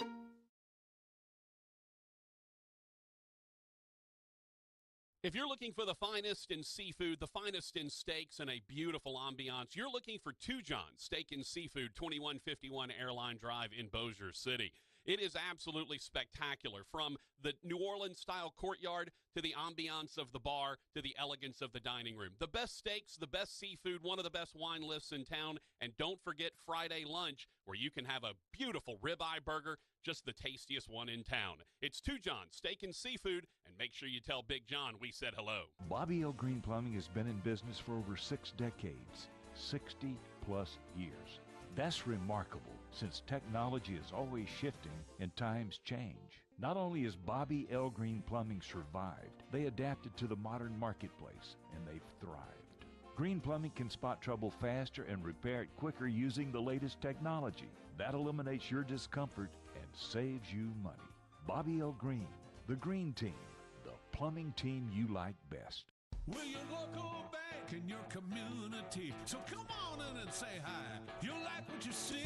If you're looking for the finest in seafood, the finest in steaks, and a beautiful ambiance, you're looking for Two John's Steak and Seafood, 2151 Airline Drive in Bossier City. It is absolutely spectacular, from the New Orleans-style courtyard to the ambiance of the bar to the elegance of the dining room. The best steaks, the best seafood, one of the best wine lists in town, and don't forget Friday lunch, where you can have a beautiful ribeye burger, just the tastiest one in town. It's Two John's Steak and Seafood, and make sure you tell Big John we said hello. Bobby L. Green Plumbing has been in business for over 6 decades, 60-plus years. That's remarkable, since technology is always shifting and times change. Not only has Bobby L. Green Plumbing survived, they adapted to the modern marketplace, and they've thrived. Green Plumbing can spot trouble faster and repair it quicker using the latest technology. That eliminates your discomfort and saves you money. Bobby L. Green, the Green Team, the plumbing team you like best. We're your local bank in your community. So come on in and say hi. You'll like what you see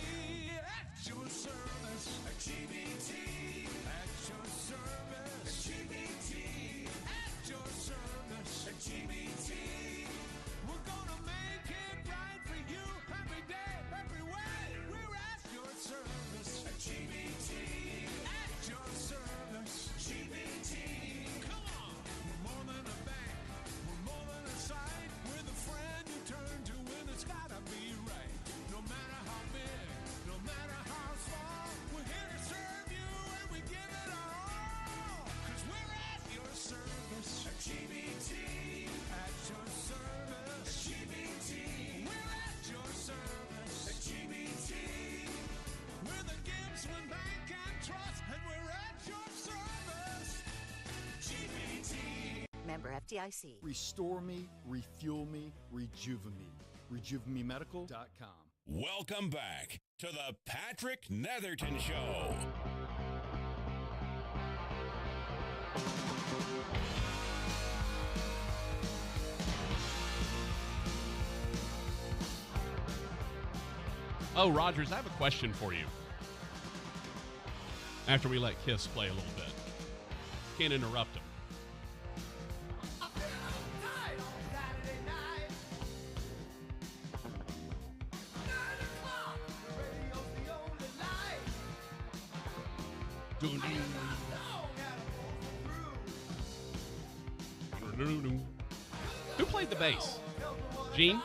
at your service. At GBT. At your service. At GBT. At your service. At GBT. We're gonna make it right for you every day, every way. We're at your service. At GBT. At your service. GBT. Come on. We're more than a bank. We're more than a site. We're the friend you turn to when it's gotta be right. No matter how big, no matter how small, we're here to serve you and we give it our all. 'Cause we're at your service. At GBT. FDIC. Restore me, refuel me, rejuvenate me. RejuveMeMedical.com. Welcome back to the Patrick Netherton Show. Oh, Rogers, I have a question for you. After we let Kiss play a little bit. Can't interrupt them. Who played the bass? Gene?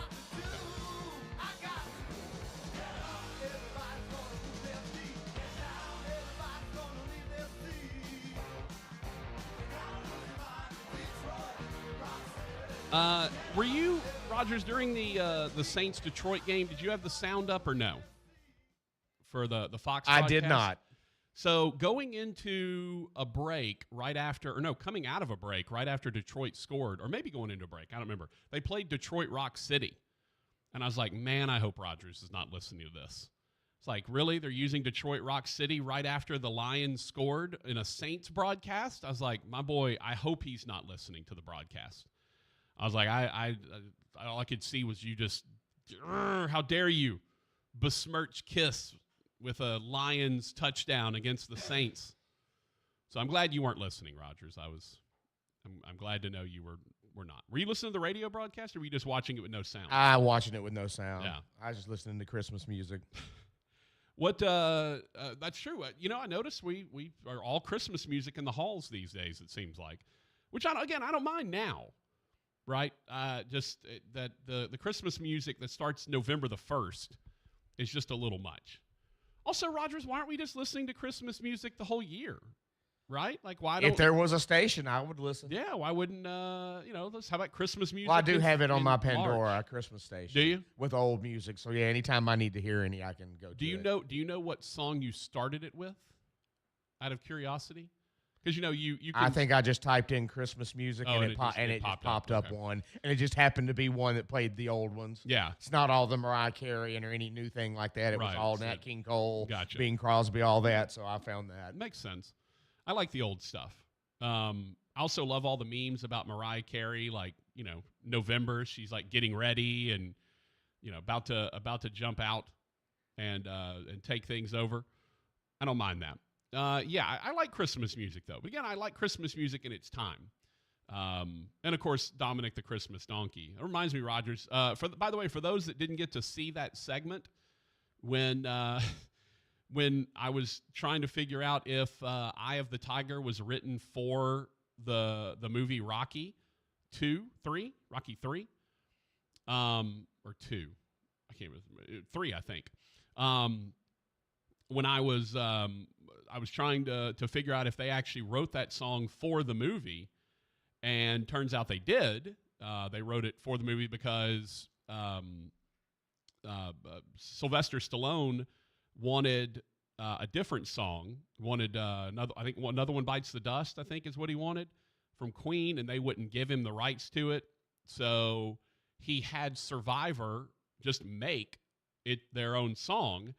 Were you, Rogers, during the Saints Detroit game? Did you have the sound up or no? For the Fox I broadcast? did not. So going into a break right after, or no, coming out of a break right after Detroit scored, or maybe going into a break, I don't remember. They played Detroit Rock City. And I was like, man, I hope Rogers is not listening to this. It's like, really? They're using Detroit Rock City right after the Lions scored in a Saints broadcast? I was like, my boy, I hope he's not listening to the broadcast. I was like, all I could see was you just, how dare you besmirch Kiss with a Lions touchdown against the Saints. So I'm glad you weren't listening, Rogers. I'm glad to know you were not. Were you listening to the radio broadcast, or were you just watching it with no sound? Watching it with no sound. Yeah. I was just listening to Christmas music. What? That's true. I noticed we are all Christmas music in the halls these days, it seems like, which I don't mind now. Right? That the Christmas music that starts November the 1st is just a little much. Also, Rogers, why aren't we just listening to Christmas music the whole year? Right? Like, why don't... If there was a station, I would listen. Yeah, why wouldn't, how about Christmas music? Well, I do have it on my Pandora, a Christmas station. Do you? With old music. So, yeah, anytime I need to hear any, I can go to it. Do you know what song you started it with? Out of curiosity? Because, you can... I think I just typed in Christmas music, and it popped up okay. one. And it just happened to be one that played the old ones. Yeah. It's not all the Mariah Carey or any new thing like that. It was all Nat King Cole, Gotcha. Bing Crosby, all that. So I found that. Makes sense. I like the old stuff. I also love all the memes about Mariah Carey, like, November, she's like getting ready and, about to jump out and take things over. I don't mind that. I like Christmas music, though. But again, I like Christmas music in its time. And, of course, Dominic the Christmas Donkey. It reminds me, Rogers, by the way, for those that didn't get to see that segment, when I was trying to figure out if Eye of the Tiger was written for the movie Rocky 3, or 2. I can't remember. 3, I think. When I was trying to figure out if they actually wrote that song for the movie, and turns out they did. They wrote it for the movie because Sylvester Stallone wanted a different song. Wanted another one bites the dust, I think is what he wanted from Queen, and they wouldn't give him the rights to it. So he had Survivor just make it their own song.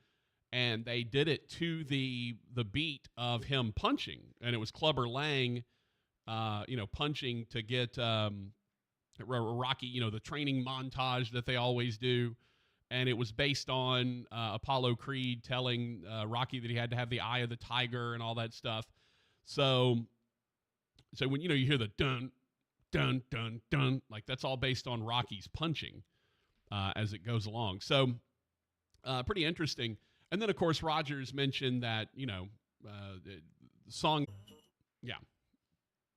And they did it to the beat of him punching, and it was Clubber Lang, punching to get Rocky, the training montage that they always do, and it was based on Apollo Creed telling Rocky that he had to have the eye of the tiger and all that stuff. So when you hear the dun dun dun dun, like that's all based on Rocky's punching as it goes along. So pretty interesting. And then, of course, Rogers mentioned that, the song, yeah,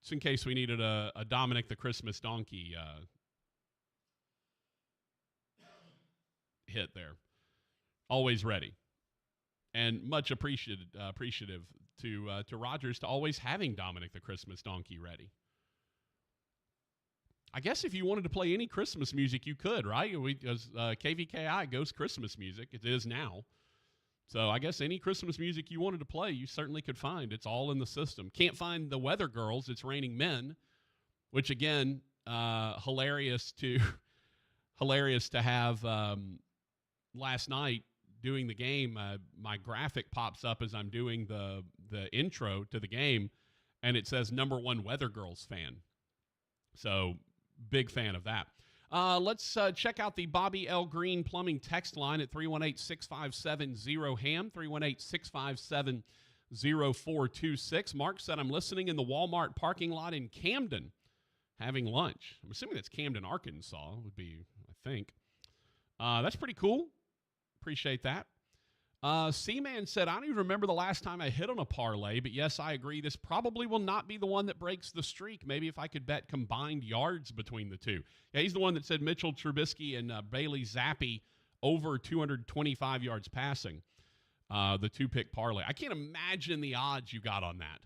just in case we needed a Dominic the Christmas Donkey hit there. Always ready. And much appreciative to Rogers to always having Dominic the Christmas Donkey ready. I guess if you wanted to play any Christmas music, you could, right? KVKI goes Christmas music. It is now. So I guess any Christmas music you wanted to play, you certainly could find. It's all in the system. Can't find the Weather Girls, It's Raining Men, which, again, hilarious to have last night doing the game. My graphic pops up as I'm doing the intro to the game, and it says #1 Weather Girls fan. So big fan of that. Let's check out the Bobby L. Green Plumbing text line at 318-657-0HAM, 318-657-0426. Mark said, I'm listening in the Walmart parking lot in Camden having lunch. I'm assuming that's Camden, Arkansas, would be, I think. That's pretty cool. Appreciate that. C-Man said, I don't even remember the last time I hit on a parlay, but yes, I agree. This probably will not be the one that breaks the streak. Maybe if I could bet combined yards between the two. Yeah, he's the one that said Mitchell Trubisky and Bailey Zappi over 225 yards passing, the two-pick parlay. I can't imagine the odds you got on that.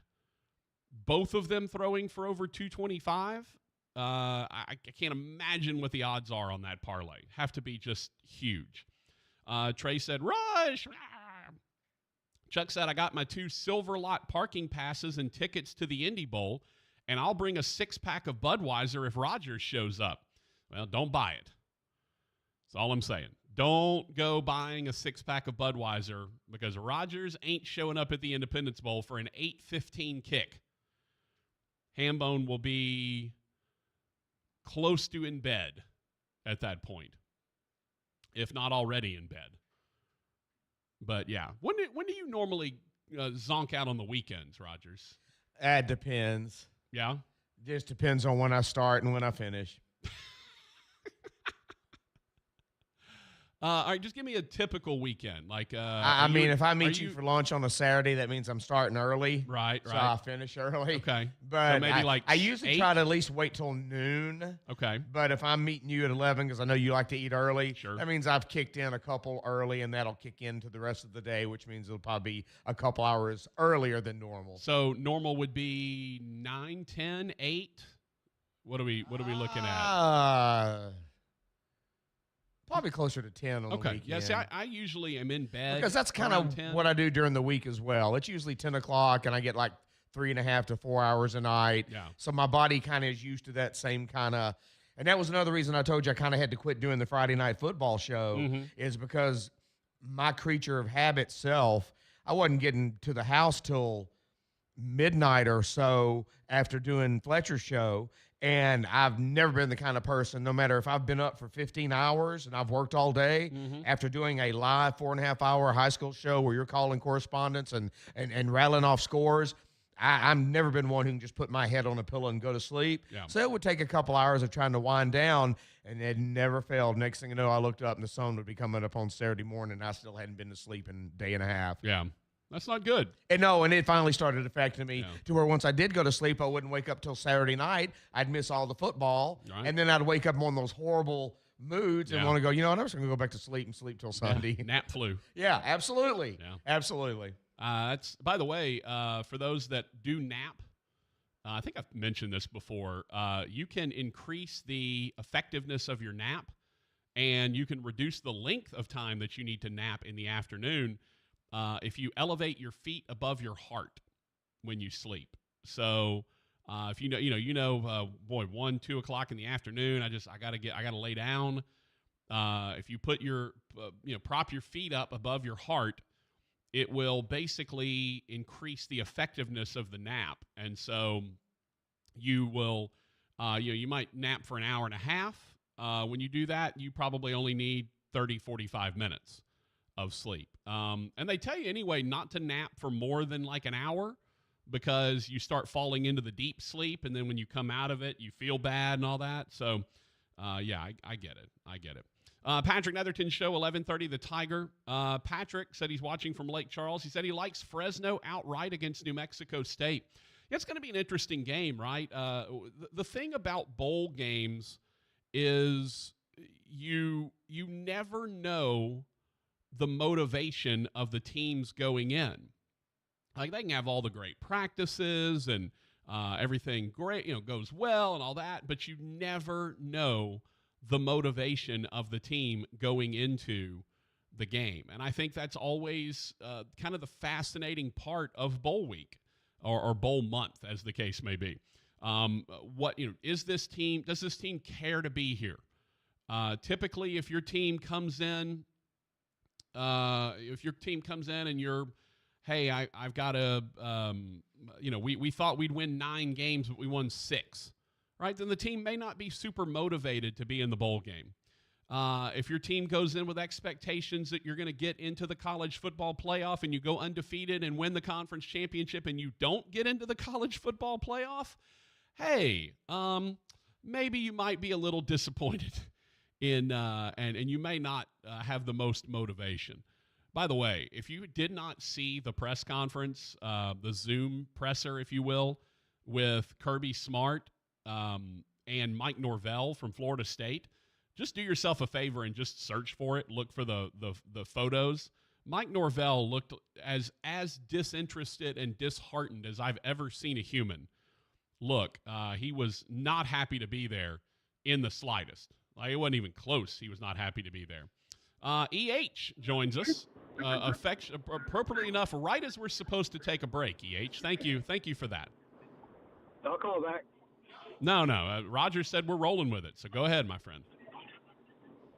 Both of them throwing for over 225? I can't imagine what the odds are on that parlay. Have to be just huge. Trey said, rush. Chuck said, I got my 2 silver lot parking passes and tickets to the Indy Bowl, and I'll bring a 6-pack of Budweiser if Rogers shows up. Well, don't buy it. That's all I'm saying. Don't go buying a 6-pack of Budweiser because Rogers ain't showing up at the Independence Bowl for an 8:15 kick. Hambone will be close to in bed at that point, if not already in bed. But, yeah. When do you normally zonk out on the weekends, Rogers? That depends. Yeah? Just depends on when I start and when I finish. All right, just give me a typical weekend. Like, I mean, if I meet you for lunch on a Saturday, that means I'm starting early. Right. So I finish early. Okay. But so maybe I usually 8? try to at least wait till noon. Okay. But if I'm meeting you at 11 because I know you like to eat early, sure, that means I've kicked in a couple early, and that'll kick into the rest of the day, which means it'll probably be a couple hours earlier than normal. So normal would be 9, 10, 8? What are we looking at? Probably closer to 10 on the weekend. Yeah, see, I usually am in bed. Because that's kind of what I do during the week as well. It's usually 10 o'clock, and I get like 3.5 to 4 hours a night. Yeah. So my body kind of is used to that same kind of – and that was another reason I told you I kind of had to quit doing the Friday night football show is because my creature of habit self, I wasn't getting to the house till midnight or so after doing Fletcher's show. And I've never been the kind of person, no matter if I've been up for 15 hours and I've worked all day, after doing a live 4.5-hour high school show where you're calling correspondence and rattling off scores, I've never been one who can just put my head on a pillow and go to sleep. Yeah. So it would take a couple hours of trying to wind down, and it never failed. Next thing you know, I looked up and the sun would be coming up on Saturday morning, and I still hadn't been to sleep in a day and a half. Yeah. That's not good. And it finally started affecting me to where once I did go to sleep, I wouldn't wake up till Saturday night. I'd miss all the football. Right. And then I'd wake up in one of those horrible moods and want to go, I'm just going to go back to sleep and sleep till Sunday. Yeah. Nap flu. Yeah, absolutely. Yeah. Absolutely. That's, by the way, for those that do nap, I think I've mentioned this before, you can increase the effectiveness of your nap, and you can reduce the length of time that you need to nap in the afternoon if you elevate your feet above your heart when you sleep. So if 1, 2 o'clock in the afternoon, I gotta lay down. If you put prop your feet up above your heart, it will basically increase the effectiveness of the nap. And so you will, you might nap for an hour and a half. When you do that, you probably only need 30, 45 minutes of sleep. And they tell you anyway not to nap for more than like an hour because you start falling into the deep sleep, and then when you come out of it, you feel bad and all that. So, I get it. I get it. Patrick Netherton Show, 11:30, The Tiger. Patrick said he's watching from Lake Charles. He said he likes Fresno outright against New Mexico State. Yeah, it's going to be an interesting game, right? The thing about bowl games is you never know the motivation of the teams going in. Like, they can have all the great practices and everything great, goes well and all that, but you never know the motivation of the team going into the game. And I think that's always kind of the fascinating part of bowl week or bowl month, as the case may be. Does this team care to be here? Typically, if your team comes in, and you're, hey, I've got a, we thought we'd win 9 games, but we won 6, right? Then the team may not be super motivated to be in the bowl game. If your team goes in with expectations that you're going to get into the college football playoff and you go undefeated and win the conference championship and you don't get into the college football playoff, hey, maybe you might be a little disappointed and you may not have the most motivation. By the way, if you did not see the press conference, the Zoom presser, if you will, with Kirby Smart and Mike Norvell from Florida State, just do yourself a favor and just search for it. Look for the photos. Mike Norvell looked as disinterested and disheartened as I've ever seen a human look. He was not happy to be there in the slightest. Like, it wasn't even close. He was not happy to be there. EH joins us, appropriately enough, right as we're supposed to take a break. EH, thank you for that. I'll call back. No. Roger said we're rolling with it, so go ahead, my friend.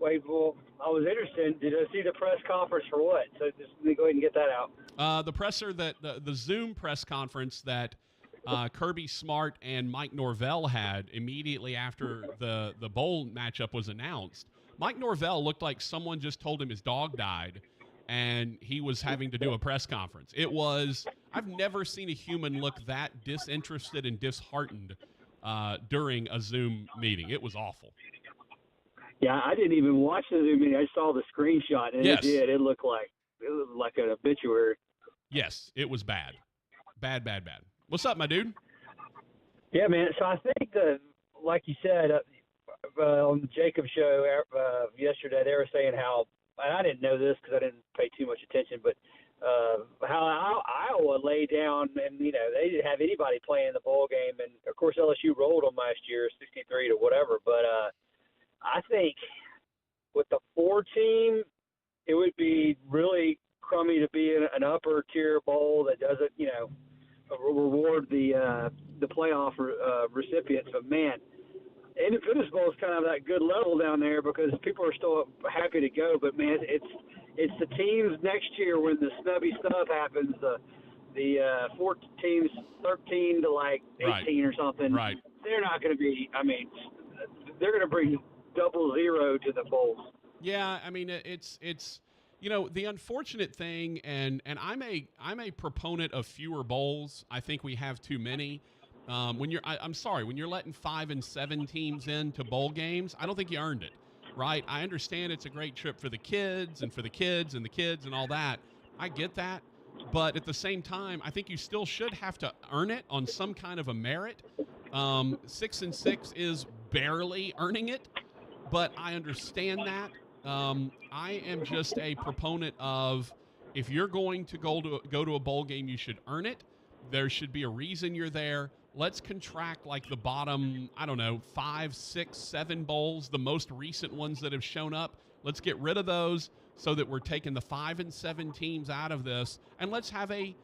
Wait, well, I was interested. Did I see the press conference for what? So just let me go ahead and get that out. The presser the Zoom press conference that Kirby Smart and Mike Norvell had immediately after the bowl matchup was announced. Mike Norvell looked like someone just told him his dog died, and he was having to do a press conference. I've never seen a human look that disinterested and disheartened during a Zoom meeting. It was awful. Yeah, I didn't even watch the Zoom meeting. I saw the screenshot, and yes. It looked like an obituary. Yes, it was bad. Bad. What's up, my dude? Yeah, man. So I think like you said, on the Jacob show yesterday, they were saying how, and I didn't know this because I didn't pay too much attention, but how Iowa laid down, and they didn't have anybody playing the bowl game, and of course LSU rolled them last year, 63 to whatever. But I think with the 4 team, it would be really crummy to be in an upper tier bowl that doesn't, reward the playoff recipients. But man, Independence Bowl is kind of that good level down there because people are still happy to go. But man, it's the teams next year when the snubby stuff happens. The 4 teams, 13 to like 18 right. or something. Right. They're not going to be. I mean, they're going to bring 0 to the bowls. Yeah, I mean it's the unfortunate thing, and I'm a proponent of fewer bowls. I think we have too many. When you're letting 5 and 7 teams into bowl games, I don't think you earned it, right? I understand it's a great trip for the kids and and all that. I get that, but at the same time, I think you still should have to earn it on some kind of a merit. 6 and 6 is barely earning it, but I understand that. I am just a proponent of, if you're going to go to a bowl game, you should earn it. There should be a reason you're there. Let's contract like the bottom, 5, 6, 7 bowls, the most recent ones that have shown up. Let's get rid of those so that we're taking the 5 and 7 teams out of this, and let's have a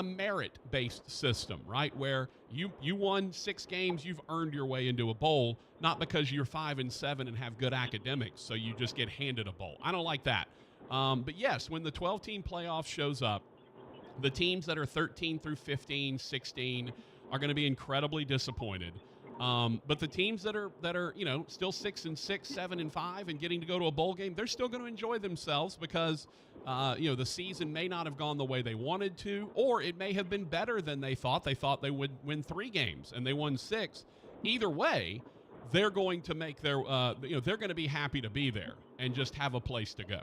merit-based system, right? Where you won 6 games, you've earned your way into a bowl, not because you're 5 and 7 and have good academics, so you just get handed a bowl. I don't like that. But yes, when the 12-team playoff shows up, the teams that are 13 through 15, 16 are going to be incredibly disappointed. But the teams that are still 6 and 6, 7 and 5, and getting to go to a bowl game, they're still going to enjoy themselves because the season may not have gone the way they wanted to, or it may have been better than they thought. They thought they would win 3 games and they won 6. Either way, they're going to make their they're going to be happy to be there and just have a place to go.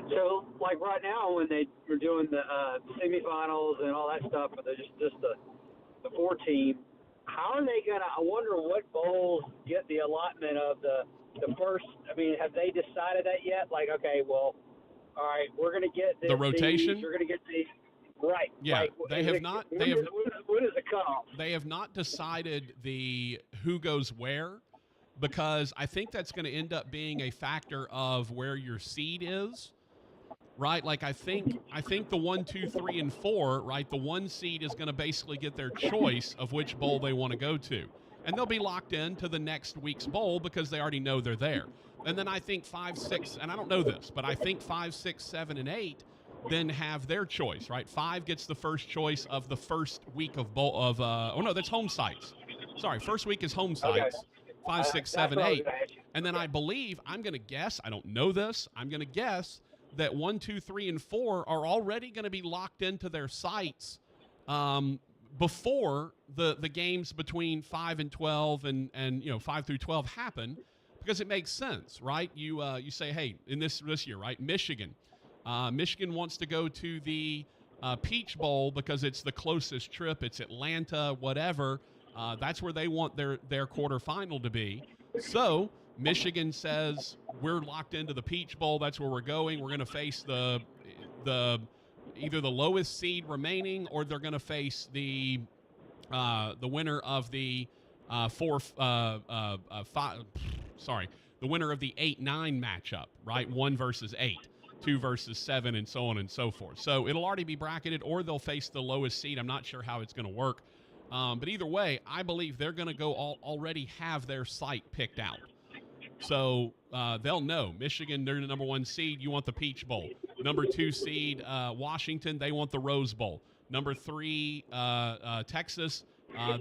So, like right now, when they were doing the semifinals and all that stuff, but they're just the 4 team, how are they gonna? I wonder what bowls get the allotment of the first. I mean, have they decided that yet? Like, okay, well, all right, we're gonna get the rotation. We're gonna get these. Right. Yeah, like, they have not. They have. When is the cutoff? They have not decided the who goes where, because I think that's going to end up being a factor of where your seed is. right? Like I think the 1, 2, 3, and 4, right? The 1 seed is going to basically get their choice of which bowl they want to go to. And they'll be locked in to the next week's bowl because they already know they're there. And then I think 5, 6, and I don't know this, but I think 5, 6, 7, and 8 then have their choice, right? 5 gets the first choice of the first week of that's home sites. Sorry, first week is home sites. Okay. 5, 6, 7, 8. And then I believe, I'm going to guess, I don't know this, I'm going to guess that 1, 2, 3, and 4 are already going to be locked into their sites before the games between 5 and 12 and 5 through 12 happen, because it makes sense, right? You say, hey, in this year, right, Michigan wants to go to the Peach Bowl because it's the closest trip. It's Atlanta, whatever. That's where they want their quarterfinal to be. So Michigan says, we're locked into the Peach Bowl. That's where we're going. We're going to face the either the lowest seed remaining, or they're going to face the winner of the the winner of the 8-9 matchup, right? 1 versus 8, 2 versus 7, and so on and so forth. So it'll already be bracketed, or they'll face the lowest seed. I'm not sure how it's going to work. But either way, I believe they're going to go already have their site picked out. So they'll know. Michigan, they're the number 1 seed. You want the Peach Bowl. Number 2 seed, Washington, they want the Rose Bowl. Number 3, Texas,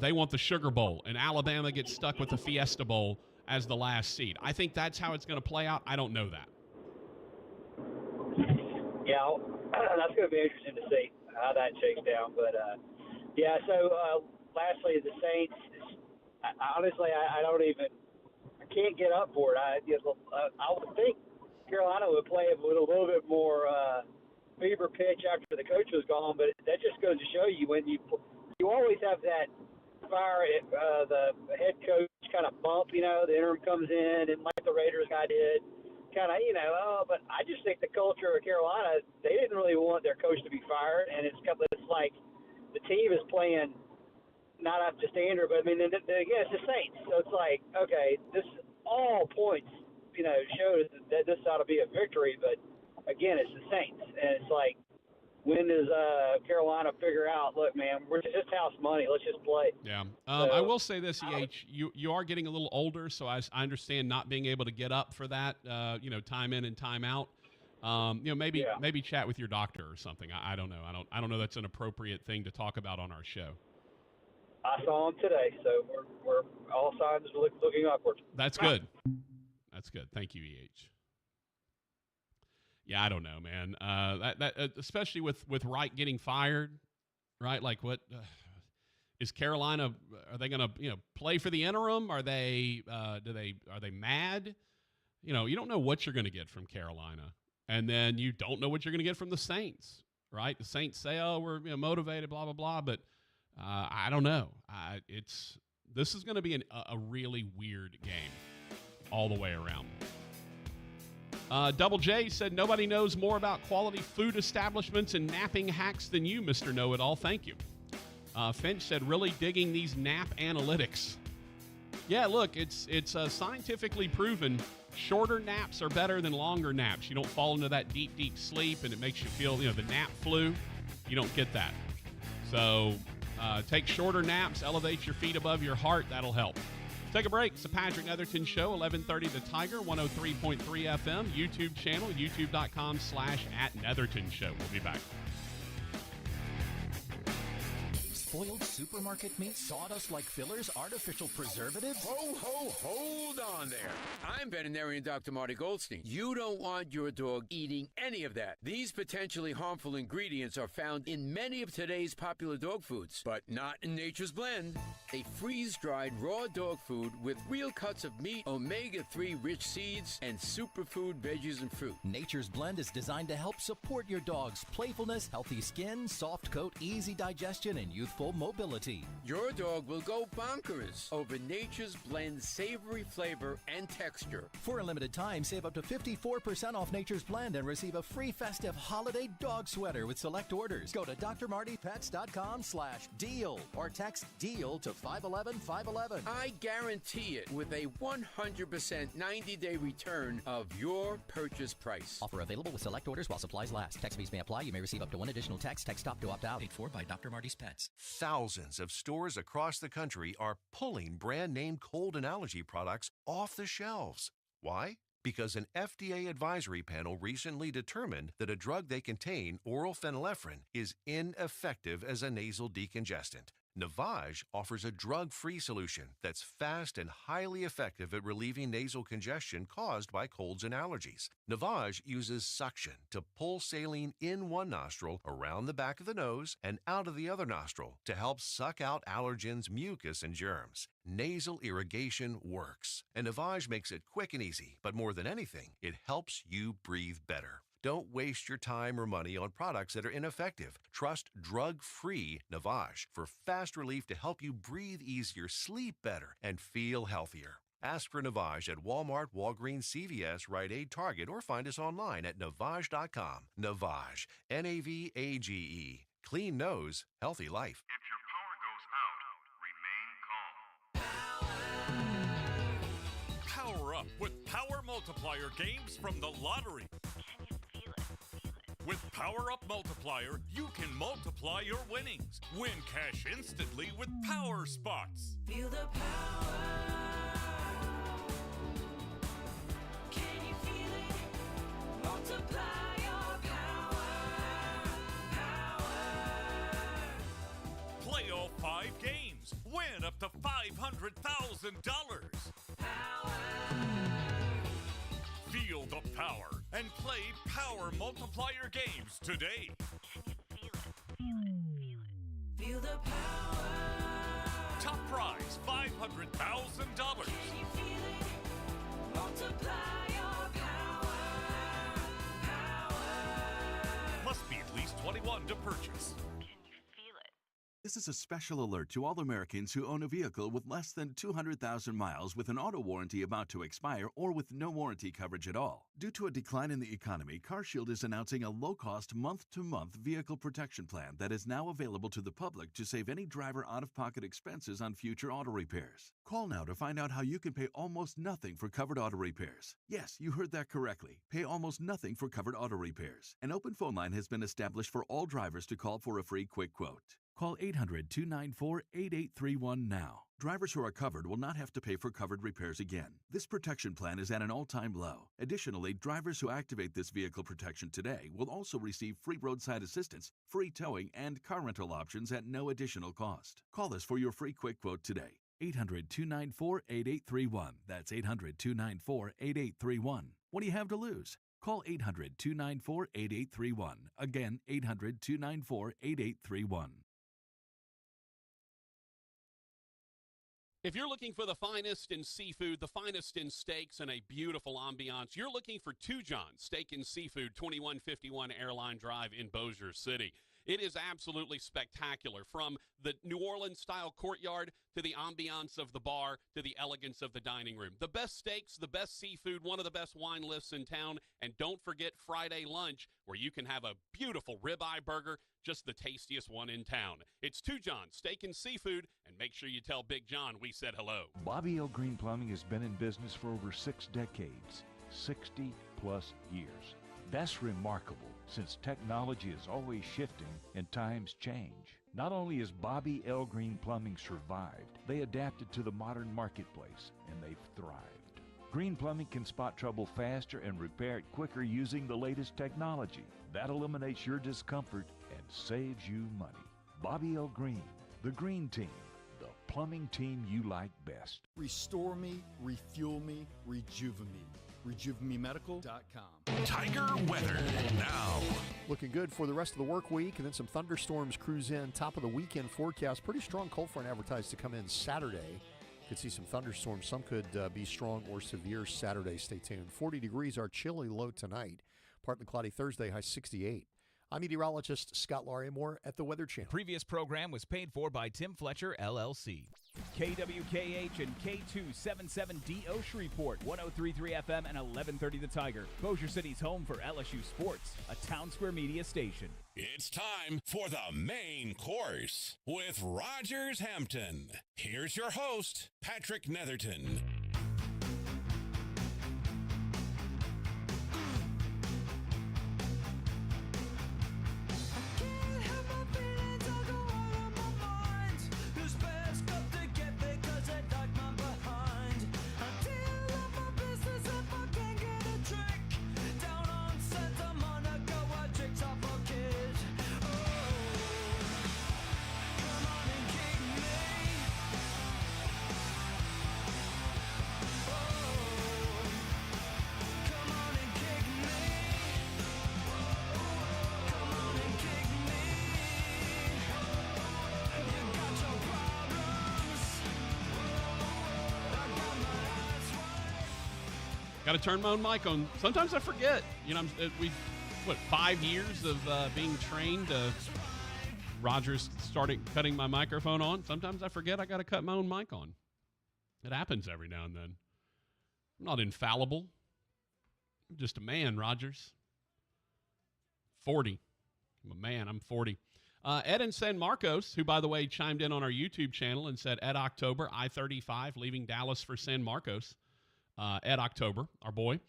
they want the Sugar Bowl. And Alabama gets stuck with the Fiesta Bowl as the last seed. I think that's how it's going to play out. I don't know that. Yeah, that's going to be interesting to see how that shakes down. But, so lastly, the Saints, honestly, I can't get up for it. I would think Carolina would play with a little bit more fever pitch after the coach was gone, but that just goes to show you when you always have that fire, the head coach kind of bump, the interim comes in, and like the Raiders guy did, kind of, but I just think the culture of Carolina, they didn't really want their coach to be fired, and it's like the team is playing not up to standard, but I mean, again, it's the Saints, so it's like, okay, this all points, shows that this ought to be a victory, but again, it's the Saints, and it's like, when does Carolina figure out, look, man, we're just house money, let's just play. Yeah. I will say this, EH, you are getting a little older, so I understand not being able to get up for that, time in and time out. Maybe chat with your doctor or something. I don't know. I don't know that's an appropriate thing to talk about on our show. I saw him today, so we're all signs looking upward. That's good. That's good. Thank you, EH. Yeah, I don't know, man. That especially with Wright getting fired, right? Like, what is Carolina? Are they going to play for the interim? Are they are they mad? You don't know what you're going to get from Carolina, and then you don't know what you're going to get from the Saints, right? The Saints say, "Oh, we're motivated, blah blah blah," but I don't know. This is going to be a really weird game all the way around. Double J said, nobody knows more about quality food establishments and napping hacks than you, Mr. Know-It-All. Thank you. Finch said, really digging these nap analytics. Yeah, look, it's scientifically proven shorter naps are better than longer naps. You don't fall into that deep, deep sleep, and it makes you feel, the nap flu. You don't get that. So take shorter naps, elevate your feet above your heart. That'll help. Take a break. It's the Patrick Netherton Show, 1130 The Tiger, 103.3 FM, YouTube channel, youtube.com/@Netherton Show. We'll be back. Spoiled supermarket meat, sawdust-like fillers, artificial preservatives? Hold on there. I'm veterinarian Dr. Marty Goldstein. You don't want your dog eating any of that. These potentially harmful ingredients are found in many of today's popular dog foods, but not in Nature's Blend. A freeze-dried raw dog food with real cuts of meat, omega-3 rich seeds, and superfood veggies and fruit. Nature's Blend is designed to help support your dog's playfulness, healthy skin, soft coat, easy digestion, and youthful youthful mobility. Your dog will go bonkers over Nature's Blend savory flavor and texture. For a limited time, save up to 54% off Nature's Blend and receive a free festive holiday dog sweater with select orders. Go to drmartypets.com/deal or text DEAL to 511-511. I guarantee it with a 100% 90-day return of your purchase price. Offer available with select orders while supplies last. Text fees may apply. You may receive up to one additional text. Text stop to opt out. Paid for by Dr. Marty's Pets. Thousands of stores across the country are pulling brand name cold and allergy products off the shelves. Why? Because an FDA advisory panel recently determined that a drug they contain, oral phenylephrine, is ineffective as a nasal decongestant. Navage offers a drug-free solution that's fast and highly effective at relieving nasal congestion caused by colds and allergies. Navage uses suction to pull saline in one nostril, around the back of the nose, and out of the other nostril to help suck out allergens, mucus, and germs. Nasal irrigation works, and Navage makes it quick and easy, but more than anything, it helps you breathe better. Don't waste your time or money on products that are ineffective. Trust drug-free Navage for fast relief to help you breathe easier, sleep better, and feel healthier. Ask for Navage at Walmart, Walgreens, CVS, Rite Aid, Target, or find us online at Navage.com. Navage, N-A-V-A-G-E. Clean nose, healthy life. If your power goes out, remain calm. Power up with Power Multiplier games from the lottery. With Power Up Multiplier, you can multiply your winnings. Win cash instantly with Power Spots. Feel the power. Can you feel it? Multiply your power. Play all 5 games. Win up to $500,000. Feel the power and play Power Multiplier games today. Feel the power. Top prize $500,000. Can you feel it? Multiply your power. Must be at least 21 to purchase. This is a special alert to all Americans who own a vehicle with less than 200,000 miles with an auto warranty about to expire or with no warranty coverage at all. Due to a decline in the economy, CarShield is announcing a low-cost month-to-month vehicle protection plan that is now available to the public to save any driver out-of-pocket expenses on future auto repairs. Call now to find out how you can pay almost nothing for covered auto repairs. Yes, you heard that correctly. Pay almost nothing for covered auto repairs. An open phone line has been established for all drivers to call for a free quick quote. Call 800-294-8831 now. Drivers who are covered will not have to pay for covered repairs again. This protection plan is at an all-time low. Additionally, drivers who activate this vehicle protection today will also receive free roadside assistance, free towing, and car rental options at no additional cost. Call us for your free quick quote today. 800-294-8831. That's 800-294-8831. What do you have to lose? Call 800-294-8831. Again, 800-294-8831. If you're looking for the finest in seafood, the finest in steaks, and a beautiful ambiance, you're looking for Two John Steak and Seafood, 2151 Airline Drive in Bossier City. It is absolutely spectacular, from the New Orleans-style courtyard to the ambiance of the bar to the elegance of the dining room. The best steaks, the best seafood, one of the best wine lists in town, and don't forget Friday lunch, where you can have a beautiful ribeye burger, just the tastiest one in town. It's Two John Steak and Seafood, and make sure you tell Big John we said hello. Bobby L. Green Plumbing has been in business for over 6 decades, 60-plus years. That's remarkable, since technology is always shifting and times change. Not only has Bobby L. Green Plumbing survived, they adapted to the modern marketplace, and they've thrived. Green Plumbing can spot trouble faster and repair it quicker using the latest technology. That eliminates your discomfort and saves you money. Bobby L. Green, the Green Team, the plumbing team you like best. Restore me, refuel me, rejuvenate. RejuveMeMedical.com. Tiger weather now. Looking good for the rest of the work week, and then some thunderstorms cruise in. Top of the weekend forecast. Pretty strong cold front advertised to come in Saturday. Could see some thunderstorms. Some could be strong or severe Saturday. Stay tuned. 40 degrees, our chilly low tonight. Partly cloudy Thursday, high 68. I'm meteorologist Scott Larimore at the Weather Channel. Previous program was paid for by Tim Fletcher, LLC. KWKH and K277DO Shreveport, 103.3 FM and 1130 The Tiger. Bossier City's home for LSU Sports, a Town Square Media station. It's time for the main course with Rogers Hampton. Here's your host, Patrick Netherton. Got to turn my own mic on. Sometimes I forget. You know, 5 years of being trained. Rogers started cutting my microphone on. Sometimes I forget I got to cut my own mic on. It happens every now and then. I'm not infallible. I'm just a man, Rogers. 40. I'm a man. I'm 40. Ed in San Marcos, who, by the way, chimed in on our YouTube channel and said, Ed October, I-35, leaving Dallas for San Marcos. Ed October, our boy,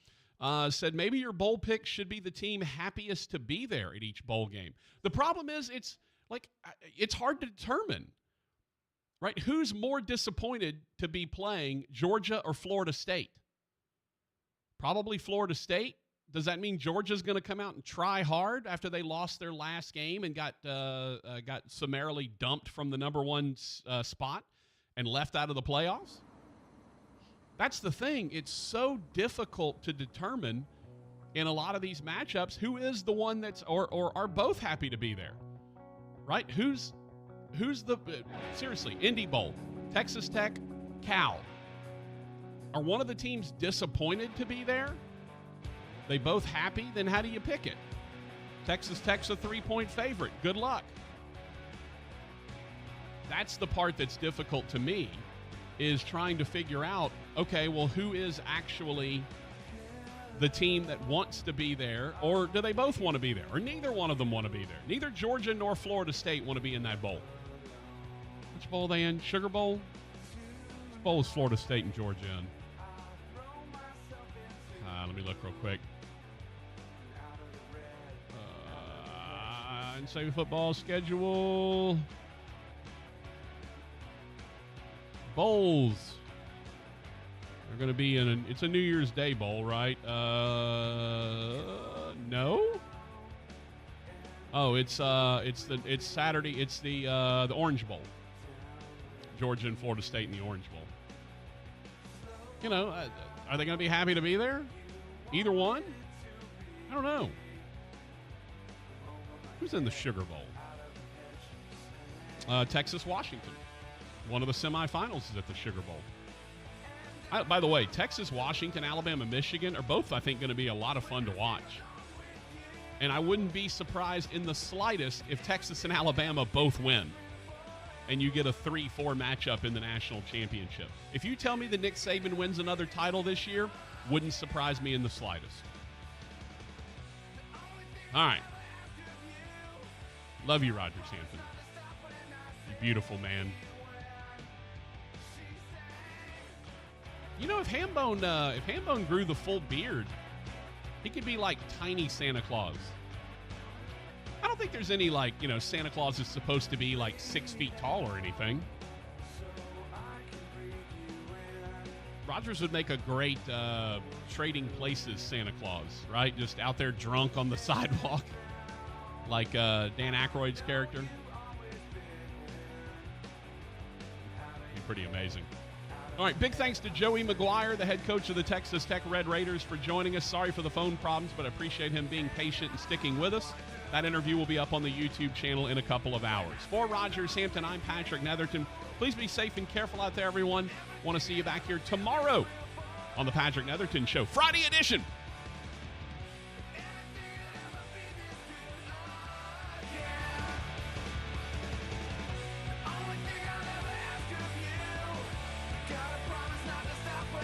said maybe your bowl pick should be the team happiest to be there at each bowl game. The problem is it's hard to determine, right? Who's more disappointed to be playing, Georgia or Florida State? Probably Florida State. Does that mean Georgia's going to come out and try hard after they lost their last game and got summarily dumped from the number one spot and left out of the playoffs? That's the thing. It's so difficult to determine in a lot of these matchups who is the one that's or are both happy to be there, right? Who's the seriously, Indy Bowl, Texas Tech, Cal. Are one of the teams disappointed to be there? They both happy? Then how do you pick it? Texas Tech's a 3-point favorite. Good luck. That's the part that's difficult to me, is trying to figure out, okay, well, who is actually the team that wants to be there, or do they both want to be there, or neither one of them want to be there? Neither Georgia nor Florida State want to be in that bowl. Which bowl are they in? Sugar Bowl? Which bowl is Florida State and Georgia in? Let me look real quick. NCAA football schedule. Bowls. They're going to be in it's a New Year's Day bowl, right? No. Oh, it's Saturday. It's the Orange Bowl. Georgia and Florida State in the Orange Bowl. You know, are they going to be happy to be there? Either one? I don't know. Who's in the Sugar Bowl? Texas, Washington. One of the semifinals is at the Sugar Bowl. By the way, Texas, Washington, Alabama, Michigan are both, I think, going to be a lot of fun to watch. And I wouldn't be surprised in the slightest if Texas and Alabama both win and you get a 3-4 matchup in the national championship. If you tell me that Nick Saban wins another title this year, wouldn't surprise me in the slightest. All right. Love you, Rogers Hampton. You beautiful man. You know, if Hambone grew the full beard, he could be like tiny Santa Claus. I don't think there's any, like, you know, Santa Claus is supposed to be like 6 feet tall or anything. Rogers would make a great Trading Places Santa Claus, right? Just out there drunk on the sidewalk, like Dan Aykroyd's character. Be pretty amazing. All right, big thanks to Joey McGuire, the head coach of the Texas Tech Red Raiders, for joining us. Sorry for the phone problems, but I appreciate him being patient and sticking with us. That interview will be up on the YouTube channel in a couple of hours. For Rogers Hampton, I'm Patrick Netherton. Please be safe and careful out there, everyone. Want to see you back here tomorrow on the Patrick Netherton Show, Friday edition.